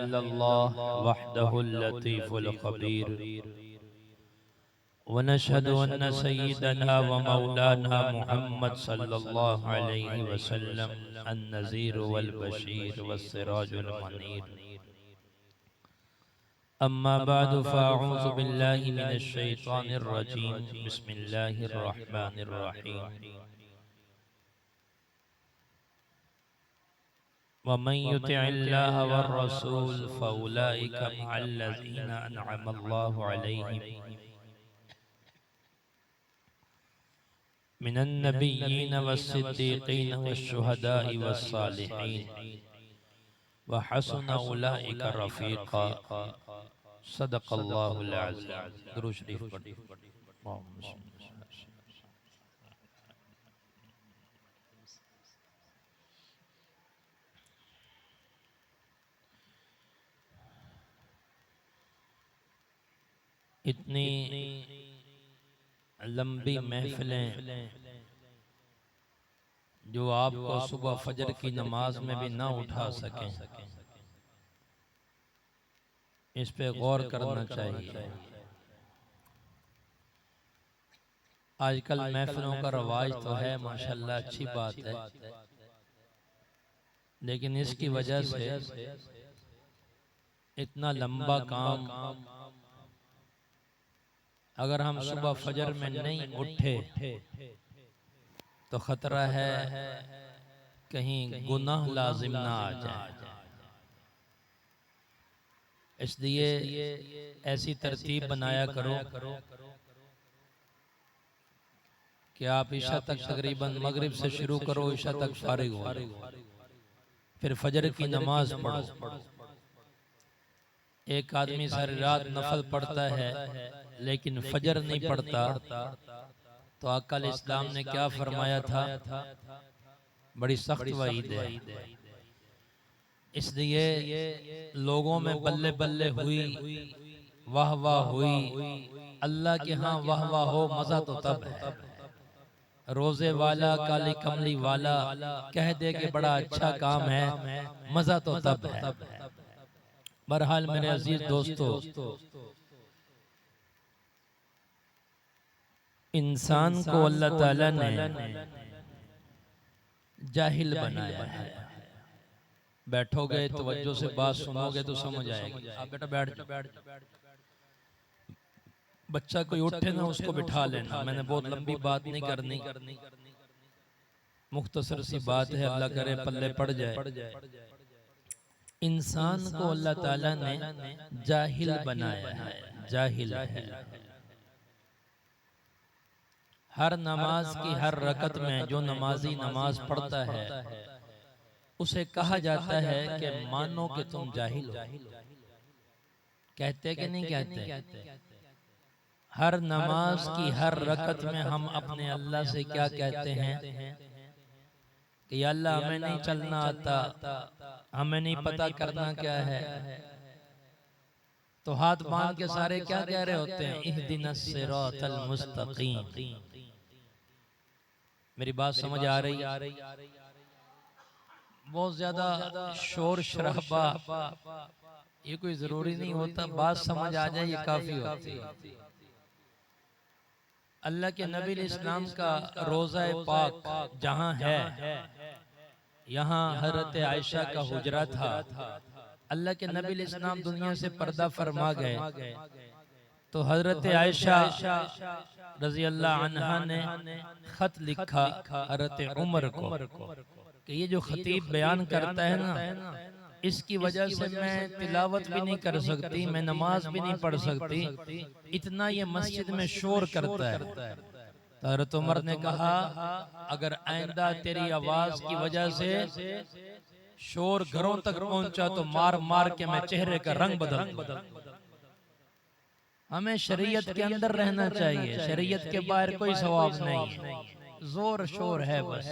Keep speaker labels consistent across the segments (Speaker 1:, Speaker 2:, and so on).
Speaker 1: इल्लल्लाह वहदहुल लतीफुल खबीर व नशहदु अन्न सय्यदना व मौलाना मुहम्मद सल्लल्लाहु अलैहि वसल्लम अन-नज़ीर वल बशीर वस सिराजुल मुनीर। अम्मा बअद फ़अऊज़ु बिल्लाहि मिनश शैतानिर रजीम। बिस्मिल्लाहिर रहमानिर रहीम। वमन युतिइल्लाह वर रसूल फउलाइका मअल्लज़ीना अनअमल्लाहु अलैहिम मिनन नबिय्यीन वस्सिद्दीक़ीन वश्शुहदाइ वस्सालिहीन व हसुन उलाइका रफ़ीक़ा। सदक़ल्लाहुल अज़ीम। दुरूद शरीफ पढ़िए। इतनी लंबी महफिलें जो आपको सुबह फजर की नमाज में भी ना उठा सकें, इस पे गौर करना चाहिए। आजकल महफिलों का रवाज तो है माशाल्लाह, अच्छी बात है, लेकिन इसकी वजह से इतना लंबा काम अगर हम सुबह फजर में नहीं उठे तो खतरा है कहीं गुनाह लाजिम ना आ जाए। इसलिए ऐसी तरतीब बनाया करो कि आप ईशा तक तकरीबन मगरिब से शुरू करो, ईशा तक फारिग हो, फिर फजर की नमाज पढ़ो। एक आदमी सारी रात नफल पढ़ता है लेकिन फजर नहीं पढ़ता, तो आका इस्लाम ने क्या फरमाया था? बड़ी सख्त वईद है। इसलिए लोगों में बल्ले बल्ले हुई, वाह वाह हुई। अल्लाह के यहाँ वाह वाह हो, मजा तो तब है। रोजे वाला काली कमली वाला कह दे कि बड़ा अच्छा काम है, मजा तो तब है। बहरहाल मेरे अजीज दोस्तों, इंसान को अल्लाह ताला ने जाहिल बनाया है। बैठोगे तवज्जो से बात सुनोगे तो समझ आएगी। आप बेटा बैठ जाओ। बच्चा कोई उठे ना उसको बिठा लेना। मैंने बहुत लंबी बात नहीं करनी, मुख्तसर सी बात है, अल्लाह करे पल्ले पड़ जाए। इंसान को अल्लाह ताला ने जाहिल बनाया है, जाहिल है। हर नमाज की हर रकत में जो नमाजी नमाज पढ़ता है उसे कहा जाता है कि मानो कि तुम जाहिल हो। कहते कि नहीं कहते? हर नमाज की हर रकत में हम अपने अल्लाह से क्या कहते हैं कि अल्लाह हमें नहीं चलना आता, हमें नहीं पता करना क्या है। तो हाथ बांध के सारे क्या कह रहे होते हैं? इहदिनस सिरातल मुस्तकीम। मेरी बात समझ आ रही? बहुत ज्यादा शोर शराबा ये कोई जरूरी नहीं होता, बात समझ आ जाए ये काफी होती है। अल्लाह के नबी इस्लाम का रोज़ा पाक जहाँ है, यहाँ हज़रत आयशा का हुजरा था। अल्लाह के नबी इस्लाम दुनिया से पर्दा फरमा गए तो हज़रत आयशा रज़ी अल्लाह अन्हा ने खत लिखा हज़रत उमर को कि ये जो खतीब बयान करता है ना, इसकी वजह से मैं तिलावत भी नहीं कर सकती, मैं नमाज भी नहीं पढ़ सकती, इतना ये मस्जिद में शोर करता है। तो हज़रत उमर ने कहा अगर आइंदा तेरी आवाज की वजह से शोर घरों तक पहुंचा तो मार मार के मैं चेहरे का रंग बदल। हमें शरीयत के अंदर रहना चाहिए, शरीयत के बाहर कोई सवाब नहीं है, जोर शोर है बस।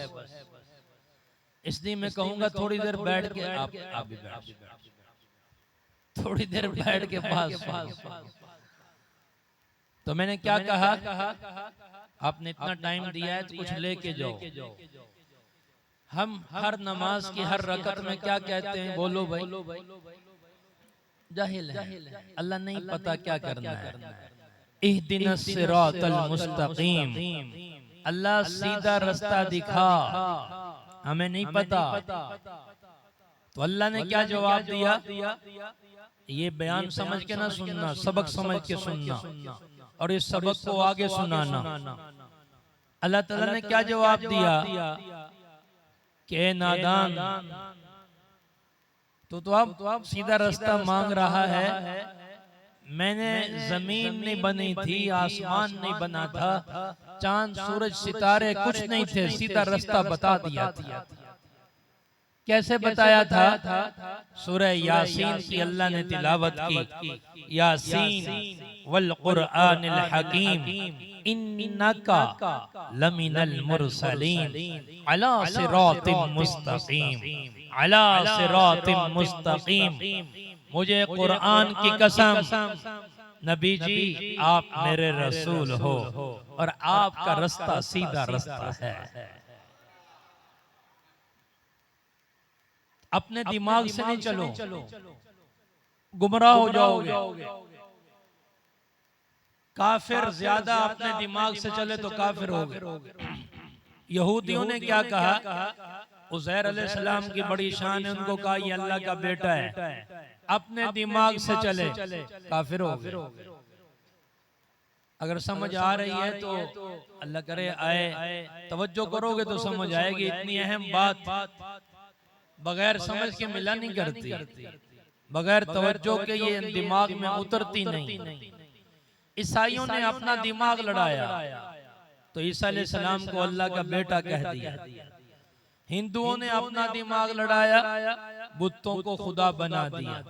Speaker 1: इसलिए मैं कहूंगा थोड़ी देर बैठ के आप भी बैठ, थोड़ी देर बैठ के पास। तो मैंने क्या कहा, आपने इतना टाइम दिया है तो कुछ लेके जाओ। हम हर नमाज की हर रकत में क्या कहते हैं? बोलो भाई। जाहिल है, अल्लाह नहीं पता क्या करना है। इहदिनस सिरातल मुस्तकीम, अल्लाह सीधा रास्ता दिखा, हमें नहीं पता। तो अल्लाह ने क्या जवाब दिया? ये बयान समझ के ना सुनना, सबक समझ के सुनना और इस सबक को आगे सुनाना। अल्लाह ताला ने क्या जवाब दिया कि नादान, तो अब सीधा रास्ता मांग रहा है। मैंने जमीन नहीं बनी थी, आसमान नहीं बना था, चांद सूरज सितारे कुछ नहीं थे, सीधा रास्ता बता दिया था। कैसे बताया था? सूरह यासीन की अल्लाह ने तिलावत की, यासीन वल कुरआनिल हकीम इन्नका लमिनल मुरसलीन अला सिरातिन मुस्तकीम, अला सिरातिन मुस्तकीम। मुझे कुरान की कसम, नबी जी आप मेरे रसूल हो और आपका रास्ता सीधा रास्ता है। अपने दिमाग से नहीं चलो, गुमराह हो जाओगे। काफिर ज्यादा अपने दिमाग से चले तो काफिर हो गए। यहूदियों ने क्या कहा? उज़ैर अलैहिस्सलाम की बड़ी शान है, उनको कहा ये अल्लाह का बेटा है। अपने दिमाग से चले, काफिर हो गए। अगर समझ आ रही है तो अल्लाह करे आए, तवज्जो करोगे तो समझ आएगी। इतनी अहम बात बगैर समझ के मिला नहीं करती, बगैर तवज्जो के ये दिमाग में उतरती नहीं। ईसाइयों ने अपना दिमाग लड़ाया तो ईसा अलैहिस्सलाम को अल्लाह का बेटा कह दिया। हिंदुओं ने अपना दिमाग लड़ाया, बुतों को खुदा बना दिया।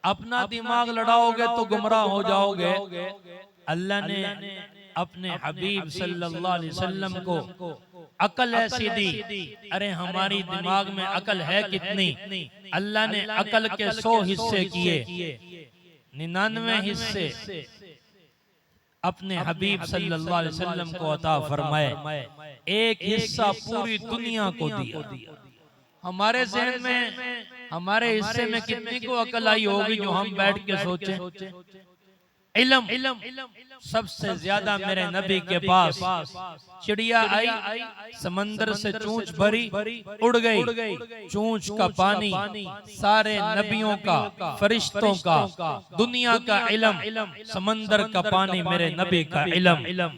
Speaker 1: अपना दिमाग लड़ाओगे तो गुमराह हो जाओगे। अल्लाह ने अपने हबीब सल्लल्लाहु अलैहि वसल्लम को अकल ऐसी दी। अरे हमारी दिमाग में अकल है कितनी? अल्लाह ने अकल के 100 हिस्से किए, 99 हिस्से अपने हबीब सल्लल्लाहु अलैहि वसल्लम को अता फरमाए, एक हिस्सा पूरी दुनिया को दिया। हमारे ज़हन में, हमारे हिस्से में कितनी को अकल आई होगी जो हम बैठ के सोचे? इल्म सबसे ज्यादा मेरे नबी के पास। चिड़िया आई, समंदर से चूंच भरी, उड़ गई। चूंच का पानी सारे नबियों का, फरिश्तों का, दुनिया का इल्म। समंदर का पानी मेरे नबी का इल्म।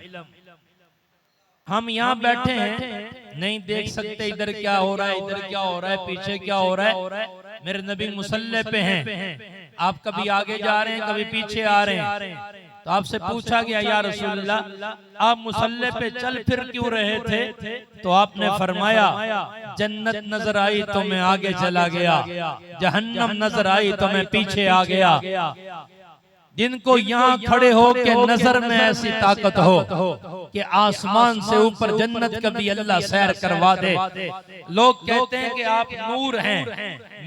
Speaker 1: हम यहाँ बैठे हैं, नहीं देख सकते इधर क्या हो रहा है, इधर क्या हो रहा है, पीछे क्या हो रहा है। मेरे नबी मुसल्ले पे हैं, आप कभी आगे जा रहे हैं, कभी पीछे आ रहे हैं। तो आपसे पूछा गया या रसूलल्लाह आप मुसल्ले पे चल फिर क्यों रहे थे? तो आपने फरमाया जन्नत नजर आई तो मैं आगे चला गया, जहन्नम नजर आई तो मैं पीछे आ गया। जिनको यहाँ खड़े हो के नजर में ऐसी ताकत हो कि आसमान से ऊपर जन्नत कभी अल्लाह सैर करवा दे। लोग कहते हैं कि आप नूर हैं,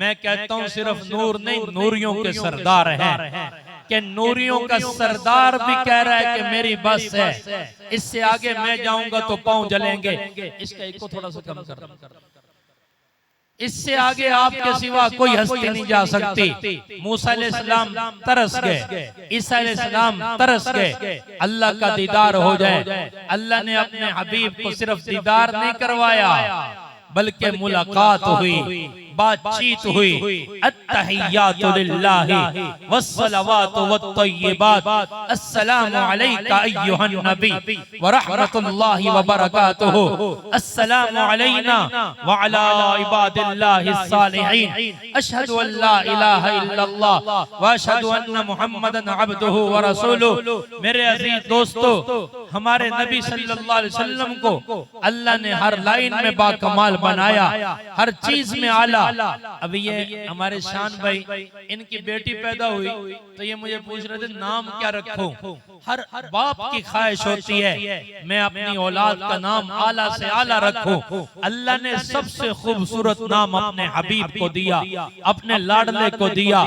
Speaker 1: मैं कहता हूँ सिर्फ नूर नहीं, नूरियों के सरदार हैं। कि नूरियों का सरदार भी कह रहा है कि मेरी बस है, इससे आगे मैं जाऊंगा तो पांव जलेंगे। इसका एक को थोड़ा सा कम कर, इससे आगे आपके सिवा कोई हस्ती नहीं जा सकती। मूसा अलैहिस्सलाम तरस गए, ईसा अलैहिस्सलाम तरस गए, अल्लाह का दीदार हो जाए। अल्लाह ने अपने हबीब को सिर्फ दीदार नहीं करवाया बल्कि मुलाकात हुई, बातचीत हुई। अत्तहियातु लिल्लाहि वस्सलावातु वत्तय्यिबात, अस्सलामु अलैका अय्युहन नबी व रहमतुल्लाहि व बरकातुहु, अस्सलामु अलैना व अला इबादिल्लाहिस सालिहीन, अशहदु अन ला इलाहा इल्लल्लाह व अशहदु अन्ना मुहम्मदन अब्दुहु व रसूलुहु। मेरे अजीज दोस्तों, हमारे नबी सल्लल्लाहु अलैहि वसल्लम को अल्लाह ने हर लाइन में बाकमाल बनाया, हर चीज में आला। अभी ये हमारे शान भाई, इनकी बेटी पैदा हुई तो ये मुझे पूछ रहे थे नाम क्या रखूं। हर बाप की ख्वाहिश होती है मैं अपनी औलाद का नाम आला से आला रखूं। अल्लाह ने सबसे खूबसूरत नाम अपने हबीब को दिया, अपने लाडले को दिया,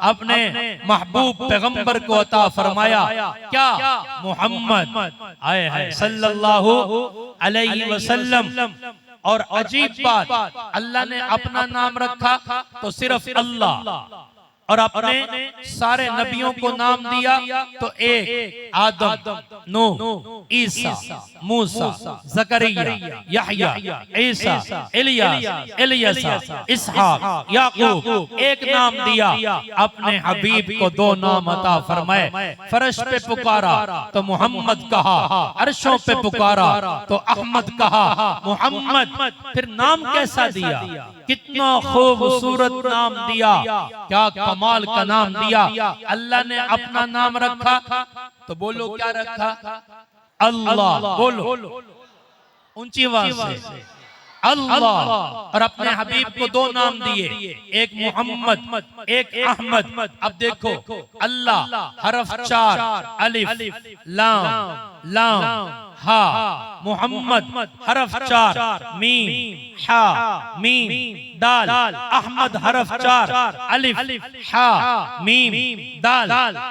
Speaker 1: अपने महबूब पैगंबर को अता फरमाया। क्या? मुहम्मद आए हैं सल्लल्लाहु अलैहि वसल्लम। और अजीब बात, अल्लाह ने अपना नाम रखा तो सिर्फ अल्लाह, और अपने सारे नबियों को नाम दिया तो एक आदम, नूह, ईसा, मूसा, जकरिया, यहया, ईसा, इलियास, इसहाक, याकूब, एक नाम दिया। अपने हबीब को दो नाम अता फरमाए। फर्श पे पुकारा तो मोहम्मद कहा, अर्शों पे पुकारा तो अहमद कहा, मोहम्मद। फिर नाम कैसा दिया, कितना खूबसूरत नाम दिया, क्या कमाल का नाम दिया। अल्लाह ने अपना नाम रखा तो बोलो क्या रखा, अल्लाह। बोलो ऊंची आवाज से, अल्लाह। और अपने हबीब को दो नाम दिए, एक मोहम्मद, एक अहमद। अब देखो अल्लाह हरफ 4, अलिफ लाम लाम हा, मोहम्मद हरफ 4, मीम हा मीम दाल, अहमद हरफ 4, अलिफ हा मीम दाल।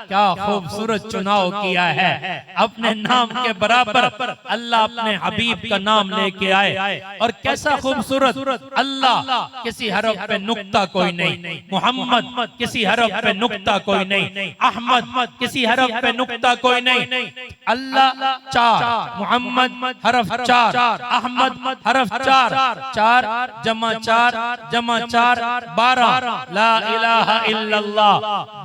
Speaker 1: क्या खूबसूरत चुनाव किया है। अपने नाम के बराबर अल्लाह अपने हबीब का नाम लेके आए। और कैसा खूबसूरत, अल्लाह किसी हरफ पे नुक्ता कोई नहीं, मोहम्मद किसी हरफ पे नुक्ता कोई नहीं, अहमद किसी हरफ पे नुक्ता कोई नहीं। अल्लाह 4, मोहम्मद हरफ 4, अहमद हरफ 4, 4 जमा 4 जमा 4 12, ला इलाहा इल्लल्लाह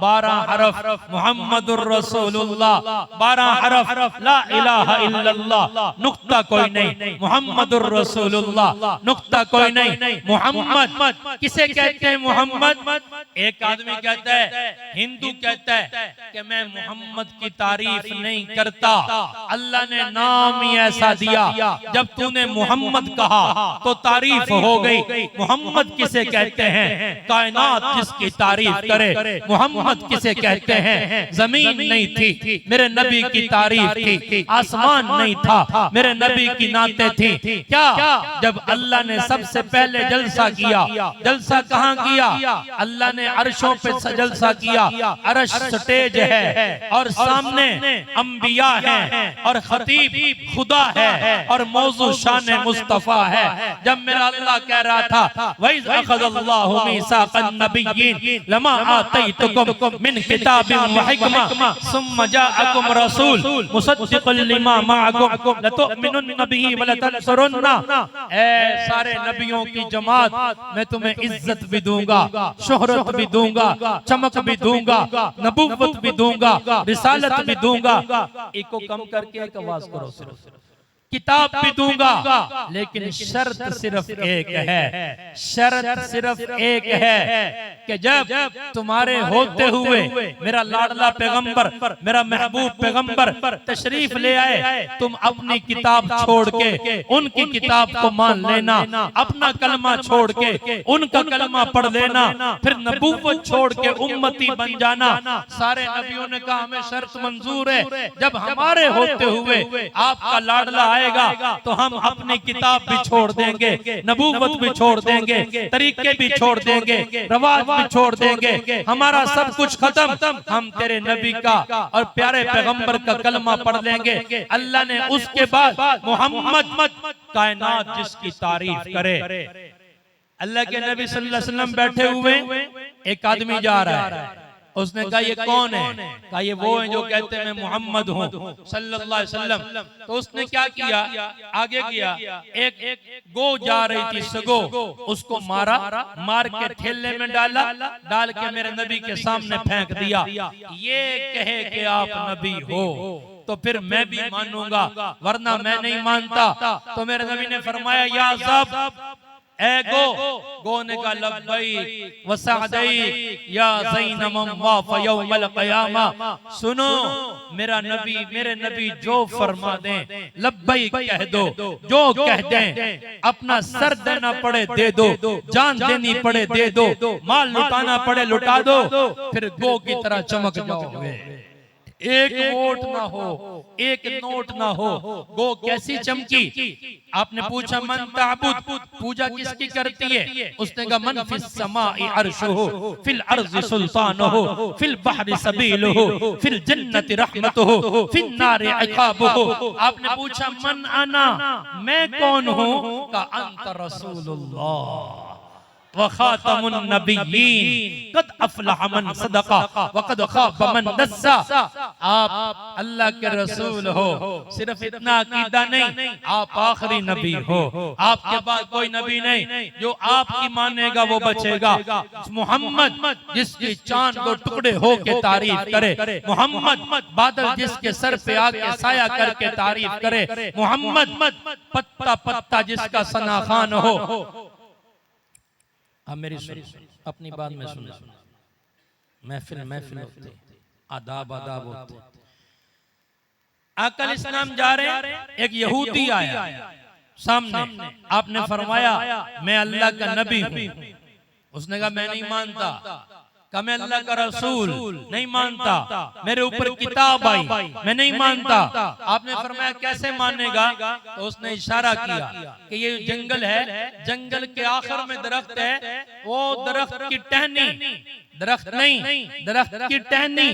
Speaker 1: 12 हरफ, मोहम्मदुर रसूलुल्लाह 12 हरफ, ला इलाहा इल्लल्लाह नुक्ता कोई नहीं, मोहम्मदुर रसूलुल्लाह नुक्ता कोई नहीं। मोहम्मद किसे कहते हैं, मोहम्मद। एक आदमी कहता है, हिंदू कहता है कि मैं मोहम्मद की तारीफ नहीं करता। अल्लाह ने नाम ही ऐसा दिया, जब तूने मोहम्मद कहा तो तारीफ हो गई। मोहम्मद किसे कहते हैं, कायनात जिसकी तारीफ करे। मोहम्मद किसे कहते हैं, जमीन नहीं थी मेरे नबी की तारीफ थी, आसमान नहीं था मेरे नबी की नाते थी। क्या जब अल्लाह ने सबसे पहले जलसा किया, जलसा कहाँ किया, अल्लाह ने अर्शों पे जलसा किया। अर्श स्टेज है और सामने अंबिया है और खतीब खुदा है और मौजू शान मुस्तफा है। जब मेरा अल्लाह कह रहा था, वइज़ अख़ज़ल्लाहु मीसाक़न नबिय्यीन लमा आतैतुकुम मिन किताबिन व हिकमा सुम्मा जाअकुम रसूल मुसद्दिक़ुन लिमा मअकुम लतुमिनुन्न बिही व लतंसुरुन्ना। ऐ सारे नबियों की जमात, मैं तुम्हें इज्जत भी दूंगा, शोहरत भी दूंगा, चमक भी दूंगा, नबुव्वत भी दूंगा, रिसालत भी दूंगा। एक को कम करके एक आवाज करो, सिर्फ किताब भी दूंगा। लेकिन शर्त सिर्फ एक है, शर्त सिर्फ एक है कि जब तुम्हारे होते हुए मेरा लाडला पैगंबर, मेरा महबूब पैगंबर तशरीफ ले आए, तुम अपनी किताब छोड़ के उनकी किताब को मान लेना, अपना कलमा छोड़ के उनका कलमा पढ़ लेना, फिर नबूवत छोड़ के उम्मती बन जाना। सारे नबियों ने कहा हमें शर्त मंजूर है, जब हमारे होते हुए आपका लाडला आएगा तो हम अपनी किताब भी छोड़ देंगे, नबूवत भी छोड़ देंगे, तरीके भी छोड़ देंगे, रवाज भी छोड़ देंगे, हमारा सब कुछ खत्म, हम तेरे नबी का और प्यारे पैगंबर का कलमा पढ़ लेंगे। अल्लाह ने उसके बाद मोहम्मद कायनात जिसकी तारीफ करे। अल्लाह के नबी सल्लल्लाहु अलैहि वसल्लम बैठे हुए, एक आदमी जा रहा है। उसने कहा ये कौन है, कहा ये वो है जो कहते हैं मैं मोहम्मद हूँ सल्लल्लाहु अलैहि वसल्लम। तो उसने क्या किया, आगे किया, एक गो जा रही थी सगो, उसको मारा, मार के ठेले में डाला, डाल के मेरे नबी के सामने फेंक दिया। ये कहे कि आप नबी हो तो फिर मैं भी मानूंगा, वरना मैं नहीं मानता। तो मेरे नबी ने फरमाया या ज़ब ए गो ने कहा लब्बैक व सअदैक या ज़ैनम व यौमल क़यामा। सुनो मेरे नबी जो फरमा दें लब्बैक कह दो, जो कह दें, अपना सर देना पड़े दे दो, जान देनी पड़े दे दो, माल लुटाना पड़े लुटा दो, फिर गो की तरह चमक जाओगे। एक वोट ना हो, एक नोट ना हो, गो कैसी चमकी। आपने पूछा मन ताबुद, पूजा किसकी करती है, उसने कहा मन फिस समाई अर्शुहु फिल अर्ज़ि सुल्तानुहु फिल बहरि सबीलुहु फिल जन्नति रहमतुहु फिन नारि इक़ाबुहु। आपने पूछा मन अना, मैं कौन हूँ, का अंत रसूलुल्लाह, व खातमुन नबिय्यीन कद अफलह मन सदका व कद खाब मन दस्सा। आप अल्लाह के रसूल हो, सिर्फ इतना अकीदा नहीं, आप आखिरी नबी हो, आपके बाद कोई नबी नहीं, जो आपकी मानेगा वो बचेगा। मोहम्मद जिसकी चांद दो टुकड़े हो के तारीफ करे, मोहम्मद बादल जिसके सर पे आके साया करके तारीफ करे, मोहम्मद पत्ता पत्ता जिसका सना खान हो। अब मेरी अपनी बात में सुन, महफिल महफिल होते, आदाब आदाब होते। आकल इस्लाम जा रहे हैं, एक यहूदी आया सामने, आपने फरमाया मैं अल्लाह का नबी हूं। उसने कहा मैं नहीं मानता। कहा मैं अल्लाह का रसूल नहीं मानता, मेरे ऊपर किताब आई मैं नहीं मानता। आपने फरमाया कैसे मानेगा? तो उसने इशारा किया कि ये जंगल है, जंगल के आखिर में दरख्त है, वो दरख्त की टहनी, दरख्त नहीं दरख्त की टहनी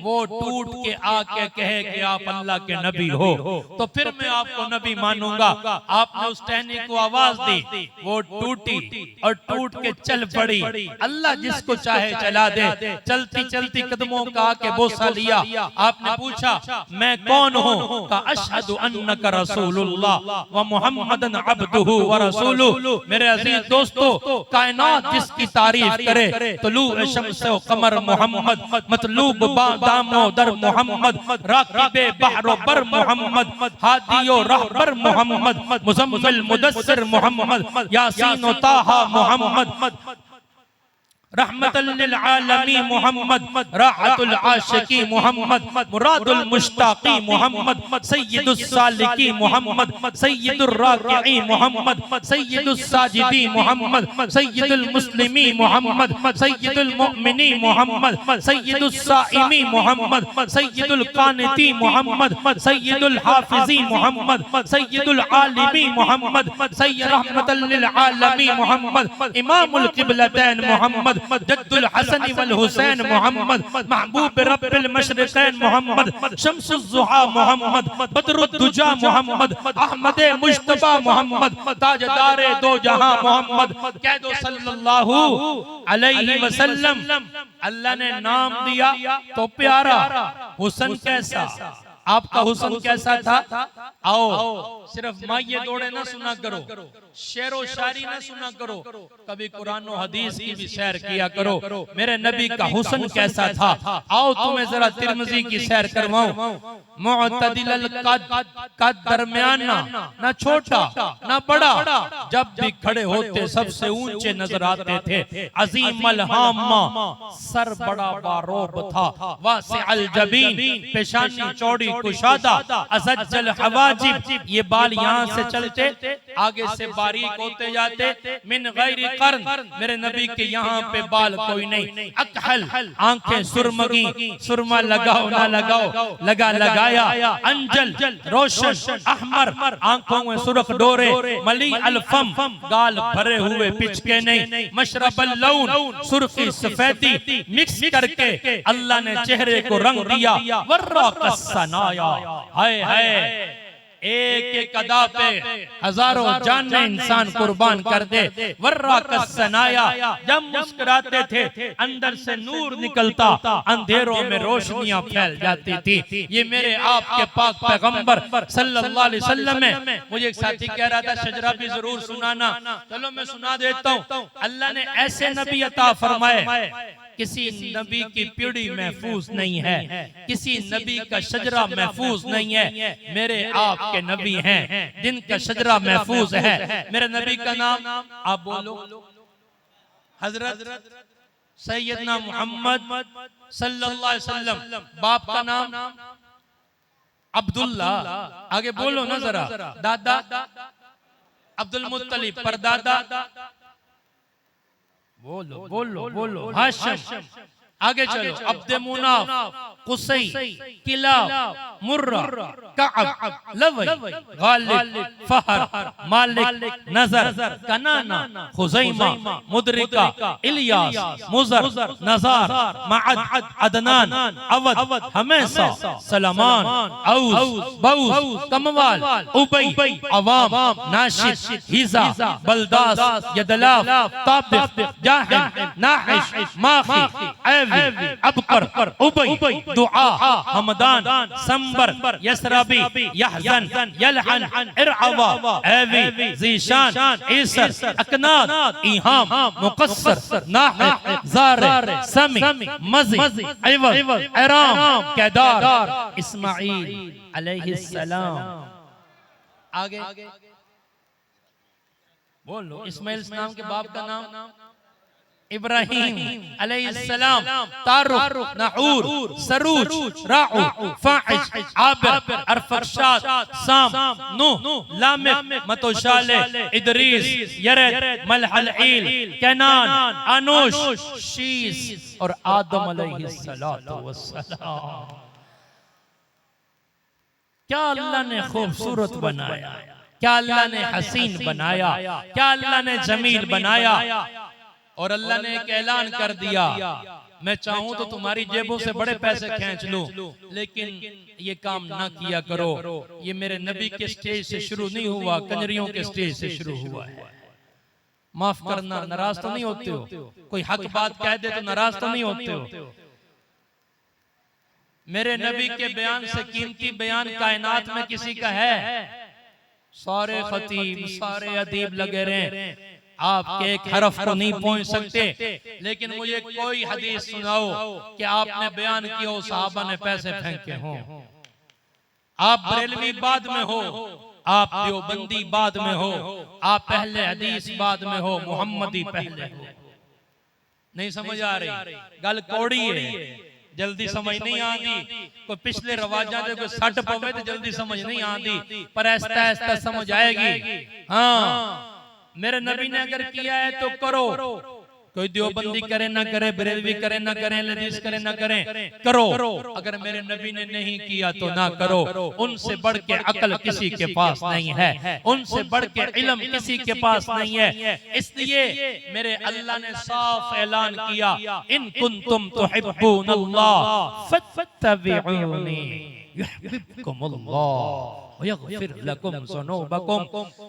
Speaker 1: वो टूट के आके कहे कि आप अल्लाह के नबी हो, तो फिर मैं आपको नबी मानूंगा। आपने उस टहनी को आवाज दी, वो टूटी और टूट के चल पड़ी। अल्लाह जिसको चाहे चला दे। चलती चलती कदमों का आके बोसा लिया। आपने पूछा मैं कौन हूँ? कहा अशहदु अन्नका रसूलुल्लाह व मुहम्मदन अब्दुहु व रसूलुहु। मेरे अजीज दोस्तों, कायनात जिसकी तारीफ करे, तुलू शम्स व कमर मोहम्मद, मतलूब बादामो दर मोहम्मद, राकिबे बहरो बर मोहम्मद, हादियो रहबर मोहम्मद, मुजम्मिल मुदस्सिर मोहम्मद, यासीन व ताहा मोहम्मद, रहमतल लिल आलमीन मोहम्मद, राहतुल आशिकी मोहम्मद, मुरादुल मुश्ताकी मोहम्मद, सय्यदुस सालिकी मोहम्मद, सय्यदुर राकिई मोहम्मद, सय्यदुस साजिदी मोहम्मद, सय्यदुल मुस्लिमी मोहम्मद, सय्यदुल मुमिनी मोहम्मद, सय्यदुस साइमी मोहम्मद, सय्यदुल कानिती मोहम्मद, सय्यदुल हाफिजी मोहम्मद, सय्यदुल आलिमी मोहम्मद, सय्यद रहमतल लिल आलमीन मोहम्मद, इमामुल किबलतैन मोहम्मद, जद्दुल हसन वल हुसैन मोहम्मद, महबूब रब्बिल मशरिकैन मोहम्मद, शम्सुज ज़ुहा मोहम्मद, बदरुद दुजा मोहम्मद, अहमद मुज्तबा मोहम्मद, ताजदारे दो जहां मोहम्मद, कह दो सल्लल्लाहु अलैहि वसल्लम। अल्लाह ने नाम दिया तो प्यारा। हुसन कैसा? आपका हुसन कैसा था? आओ सिर्फ माये दौड़े ना सुना करो, शेरो शायरी ना सुना करो, कभी कुरान और हदीस की भी सैर किया करो। मेरे नबी का हुसन कैसा था? आओ तुम्हें जरा तिरमिज़ी की सैर करवाऊं। मुअतदिल कद दरमियाना, ना छोटा ना बड़ा, जब भी खड़े होते सबसे ऊंचे नजर आते थे। अजीमल हामा, सर बड़ा बारोब था। वासिअल जबीन, पेशानी चौड़ी कुशादा। अज़ज्जल हवाजिब, ये बाल यहाँ से चलते आगे से बारीक होते जाते। मिन गैरी कर्न, मेरे नबी के यहाँ पे बाल कोई नहीं। अकहल, आंखें सुरमगी, सुरमा लगाओ ना लगाओ, लगा लगाया। अंजल, रोशन, अहमर, आंखों में सुर्ख डोरे। मली अलफम, गाल भरे हुए पिचके नहीं। मशरबल लौन, सुर्खी सफेदी मिक्स करके अल्लाह ने चेहरे को रंग दिया। वर्रा कसनाया, हाय हाय, एक एक अदा पे हजारों जाने इंसान कुर्बान कर दे। वर्रा कसनाया, जब मुस्कुराते थे अंदर से नूर निकलता, अंधेरों में रोशनियां फैल जाती थी। ये मेरे आपके पाक पैगंबर सल्लल्लाहु अलैहि वसल्लम है। मुझे एक साथी कह रहा था शजरा भी जरूर सुनाना, चलो मैं सुना देता हूँ। अल्लाह ने ऐसे नबी अता फरमाए, किसी नबी की पीढ़ी महफूज नहीं है, किसी नबी का शजरा महफूज नहीं है। मेरे आपके नबी हैं जिनका शजरा महफूज है। मेरे नबी का नाम आप बोलो, हजरत सैयदना मोहम्मद सल्लल्लाहु अलैहि वसल्लम। बाप का नाम अब्दुल्ला, आगे बोलो ना जरा। दादा अब्दुल मुत्तलिब, परदादा बोलो बोलो बोलो हाशिम। आगे चलो, अब्दे मुनाफ, कुसै, किलाब, मुर्रा, कअब, लवई, गालिब, फहर, मालिक, नजर, कनाना, खुज़ैमा, मुदरिका, इलियास, मुज़र, नज़ार, मअद, अदनान, अवद, हमेसा, सलमान, औस, बऊस, कमवाल, उबई, अवाम, नाशिद, हिज़ा, बलदास, यदलाफ, ताबिक, जाहिल, नाहिश, माखी, ऐवी, अबकर, उबई, दुआ, हमदान, संबर, यसरबी, यहज़न, यलहन, इरअवा, ऐवी, ज़ीशान, ईसर, अकनाद, ईहाम, मुक़स्सर, नाहिद, ज़ारे, समी, मज़ी, इवज़, इराम, केदार, इस्माईल अलैहिस्सलाम। आगे बोल लो। इस्माईल नाम के बाप का नाम इब्राहिम अलैहिस्सलाम। तारुक, नहूर, सरूज, राउ, फाइज, आबिर, अरफक्षाद, साम, नूह, लामिक, मतोशाले, इदरीस, यरेद, मलहलईल, कैनान, अनूश, शीस और आदम अलैहिस्सलातु वस्सलाम। क्या अल्लाह ने खूबसूरत बनाया, क्या अल्लाह ने हसीन बनाया, क्या अल्लाह ने जमील बनाया। और अल्लाह ने एक ऐलान कर दिया, मैं चाहूं तो तुम्हारी जेबों से बड़े पैसे खींच लूं, लेकिन ये काम ना किया करो। ये मेरे नबी के स्टेज से शुरू नहीं हुआ, कंजरियों के स्टेज से शुरू हुआ है। माफ करना, नाराज तो नहीं होते हो? कोई हक बात कह दे तो नाराज तो नहीं होते हो? मेरे नबी के बयान से कीमती बयान कायनात में किसी का है? सारे खतीब, सारे अदीब लगे रहे, आपके एक हरफ को नहीं पहुंच सकते, लेकिन मुझे कोई हदीस सुनाओ कि आपने बयान किया हो साहबा ने पैसे फेंके हों। आप बरेलवी बाद में हो, आप देवबंदी बाद में हो, आप पहले हदीस बाद में हो, मुहम्मदी पहले हो। नहीं समझ आ रही? गल कौड़ी है, जल्दी समझ नहीं आती। कोई पिछले रवाजा जो कोई सट पवे तो जल्दी समझ नहीं आती, पर ऐसा ऐसा समझ आएगी। हाँ, मेरे नबी ने अगर किया है तो करो। कोई देवबंदी करे ना करे, बरेलवी करे ना करे, हदीस करे ना करे, करो। अगर मेरे नबी ने नहीं किया तो ना करो। उनसे बढ़ के अकल किसी के पास नहीं है, उनसे बढ़ के इल्म किसी के पास नहीं है। इसलिए मेरे अल्लाह ने साफ ऐलान किया, इन कुंतुम तुहिब्बूनल्लाह फत्तबिऊनी युहिब्बुकुमुल्लाह व यगफिर लकुम ज़ुनूबकुम।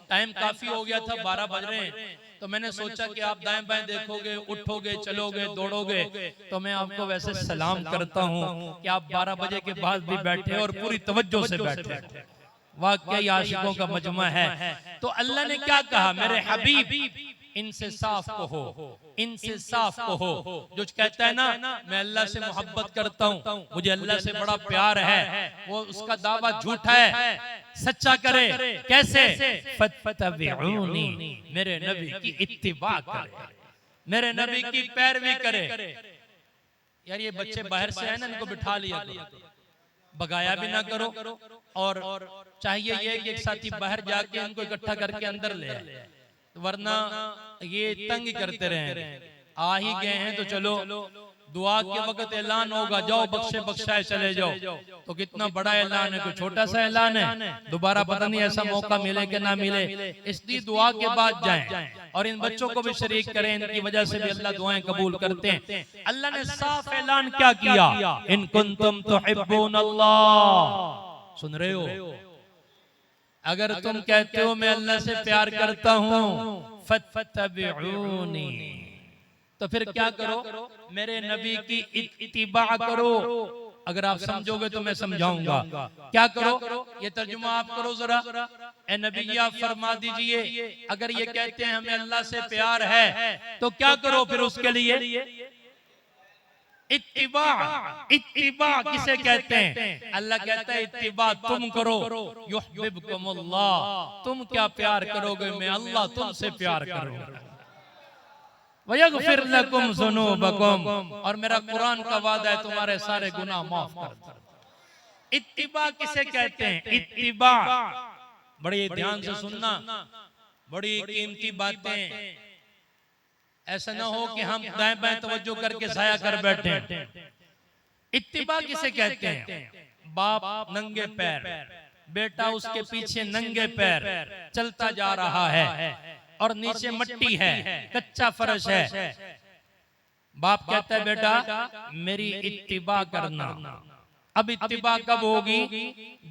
Speaker 1: टाइम काफी हो गया था, 12 बज रहे हैं, तो मैंने सोचा कि आप दाएं बाएं देखोगे, उठोगे, चलोगे, दौड़ोगे, तो मैं आपको वैसे सलाम करता हूं कि आप 12 बजे के बाद भी बैठे और पूरी तवज्जो से बैठे। वाकई आशिकों का मजमा है। तो अल्लाह ने क्या कहा, मेरे हबीब इनसे साफ कहो, इनसे साफ कहो। जो कहता है ना मैं अल्लाह से मोहब्बत करता हूँ, मुझे अल्लाह से बड़ा प्यार है, वो उसका दावा झूठा है, सच्चा करे। कैसे? फत्तबिऊनी, मेरे नबी की इत्तिबा करे, मेरे नबी की पैरवी करे। यार ये बच्चे बाहर से आए ना, इनको बिठा लिया करो, भगाया भी ना करो, और चाहिए ये कि एक साथी बाहर जाके इनको इकट्ठा करके अंदर ले आए, वरना ये तंग करते रहे। आ ही गए हैं तो चलो, दुआ के वक्त ऐलान होगा, जाओ बख्शे बख्शाए चले जाओ, तो कितना बड़ा ऐलान है, कोई छोटा सा ऐलान है? दोबारा पता नहीं ऐसा मौका मिले कि ना मिले, इसलिए दुआ के बाद जाएं और इन बच्चों को भी शरीक करें, इनकी वजह से भी अल्लाह दुआएं कबूल करते हैं। अल्लाह ने साफ ऐलान क्या किया, इन कुंतुम तुहिब्बूनल्लाह, सुन रहे हो? अगर तुम कहते हो मैं अल्लाह से प्यार करता हूं, फत्तबिऊनी, तो फिर क्या करो, मेरे नबी की इत्तिबा करो। अगर आप समझोगे तो मैं समझाऊंगा। क्या करो, ये तर्जुमा आप करो जरा। ए नबी जी आप फरमा दीजिए, अगर ये कहते हैं हमें अल्लाह से प्यार है तो क्या करो फिर उसके लिए? इत्तिबा। इत्तिबा किसे कहते हैं? अल्लाह कहता है इत्तिबा तुम करो, युहिब्बुकुमुल्लाह, तुम क्या प्यार करोगे, मैं अल्लाह तुमसे प्यार करूंगा, व यगफिर लकुम ज़ुनूबकुम, और मेरा कुरान का वादा है तुम्हारे सारे गुनाह माफ कर दूंगा। इत्तिबा किसे कहते हैं? इत्तिबा, बड़ी ध्यान से सुनना, बड़ी कीमती बातें, ऐसा ना हो कि हम दाएं बाएं तवज्जो करके जाया कर बैठे। इत्तिबा किसे कहते हैं? बाप नंगे पैर, बेटा उसके पीछे नंगे पैर चलता जा रहा है और नीचे मिट्टी है, कच्चा फर्श है। बाप कहता है बेटा मेरी इत्तिबा करना। अब इत्तिबा कब होगी?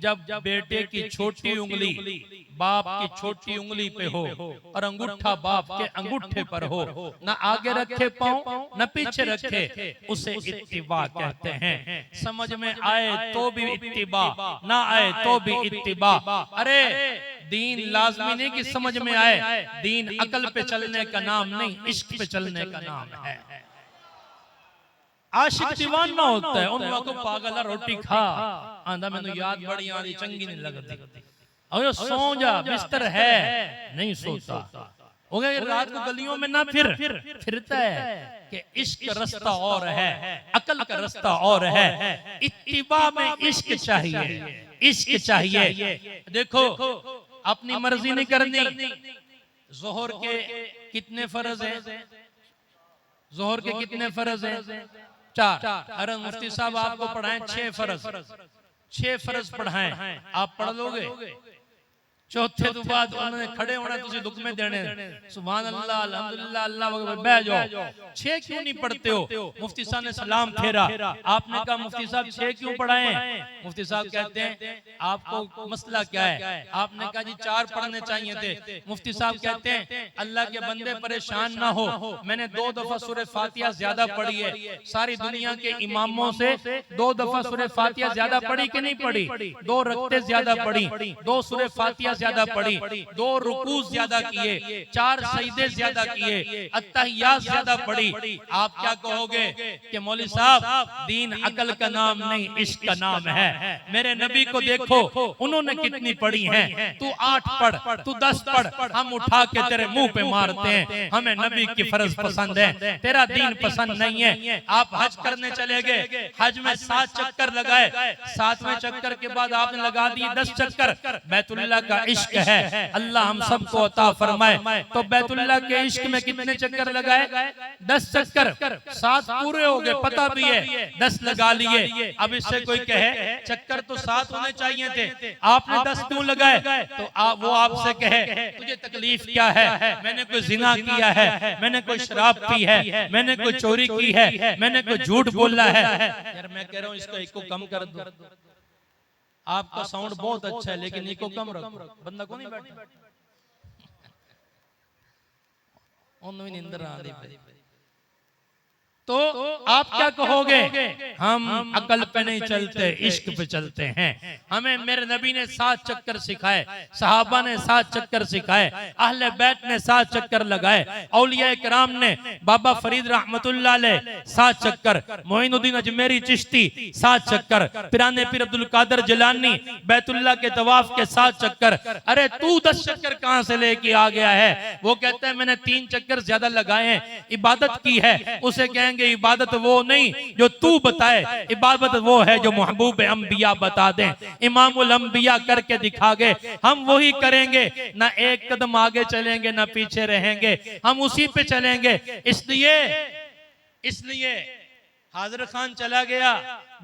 Speaker 1: जब बेटे की छोटी उंगली बाप की छोटी उंगली पे हो और अंगूठा बाप के अंगूठे पर हो, ना आगे रखे पांव न पीछे रखे, उसे इत्तिबा कहते हैं। समझ में आए तो भी इत्तिबा, ना आए तो भी इत्तिबा। अरे दीन लाजमी नहीं कि समझ में आए, दीन अकल पे चलने का नाम नहीं, इश्क पे चलने का नाम है। आशिक दीवाना होता है, उन को पागल रोटी खा आंदा मैंने याद बड़ी आंदी चंगी नहीं लगती, और सो जा बिस्तर है नहीं सोता। हो गया रात को गलियों में ना फिरता है कि इश्क रास्ता और है, अकल का रास्ता और है। इत्तिबा में इश्क चाहिए, इश्क चाहिए। देखो अपनी मर्जी नहीं करनी। जोहर के कितने फर्ज हैं? जोहर के कितने फर्ज हैं? 4। अरे मुफ्ती साहब आपको पढ़ाएं 6 फर्ज, 6 फर्ज पढ़ाएं, आप पढ़ लोगे? चौथे तो बाद उन्होंने खड़े होना, तुझे दुख में देने सुभान अल्लाह अल्हम्दुलिल्लाह अल्लाह अकबर, बैठ जाओ। 6 क्यों नहीं पढ़ते हो? मुफ्ती साहब ने सलाम फेरा, आपने कहा मुफ्ती साहब 6 क्यों पढ़ाए? मुफ्ती साहब कहते हैं आपको मसला क्या है? आपने कहा जी 4 पढ़ने चाहिए थे। मुफ्ती साहब कहते हैं अल्लाह के बंदे परेशान ना हो, मैंने 2 दफा सूरह फातिहा ज्यादा पढ़ी है। सारी दुनिया के इमामों से 2 दफा सूरह फातिहा ज्यादा पढ़ी कि नहीं पढ़ी? 2 रकते ज्यादा पढ़ी, 2 सूरह फातिहा ज्यादा पढ़ी, 2 रुकू ज्यादा किए, 4 सजदे ज्यादा किए, अत्तहियात ज्यादा पढ़ी। आप क्या कहोगे कि मौलवी साहब दीन अकल का नाम नहीं, इश्क का नाम है। मेरे नबी को देखो, उन्होंने कितनी पढ़ी हैं। तू 8 पढ़, तू 10 पढ़, हम उठा के तेरे मुंह पे मारते हैं। हमें नबी की फर्ज पसंद है, तेरा दीन पसंद नहीं है। आप हज करने चले गए, हज में 7 चक्कर लगाए, 7वें चक्कर के बाद आपने लगा दिए 10 चक्कर। बैतुल्लाह का इश्क है, अल्लाह हम सबको अता फरमाए। तो बैतुल्लाह के इश्क में कितने चक्कर लगाए? 10 चक्कर। 7 पूरे हो गए, पता भी है 10 लगा लिए। अब इससे कोई कहे चक्कर तो 7 होने चाहिए थे, आपने 10 क्यों लगाए? तो वो आपसे कहे तुझे तकलीफ क्या है? मैंने कोई जिना किया है, मैंने कोई शराब पी है, मैंने कोई चोरी की है, मैंने कोई झूठ बोला है। यार मैं कह रहा हूँ इसको 1 को कम कर दो। आपका साउंड बहुत अच्छा है लेकिन इको कम रखो, बंदा को नहीं बैठा उन्होंने निंदर आ रही। तो आप क्या कहोगे? हम अकल पे नहीं चलते, इश्क पे चलते हैं। हमें मेरे नबी ने 7 चक्कर सिखाए, सहाबा ने 7 चक्कर सिखाए, अहले बैत ने 7 चक्कर लगाए, औलिया किराम ने, बाबा फरीद रहमतुल्लाह अलैह 7 चक्कर, मोइनुद्दीन अजमेरी चिश्ती 7 चक्कर, पिराने पीर अब्दुल कादर जिलानी बैतुल्लाह के तवाफ के 7 चक्कर। अरे तू 10 चक्कर कहां से लेके आ गया है? वो कहता है मैंने 3 चक्कर ज्यादा लगाए हैं, इबादत की है। उसे कहेंगे इबादत वो नहीं जो तू बताए, इबादत वो है जो महबूब अंबिया बता दे, इमामुल अंबिया करके दिखा गए। हम वही करेंगे, ना एक कदम आगे चलेंगे ना पीछे रहेंगे, हम उसी पे चलेंगे। इसलिए हाजिर खान चला गया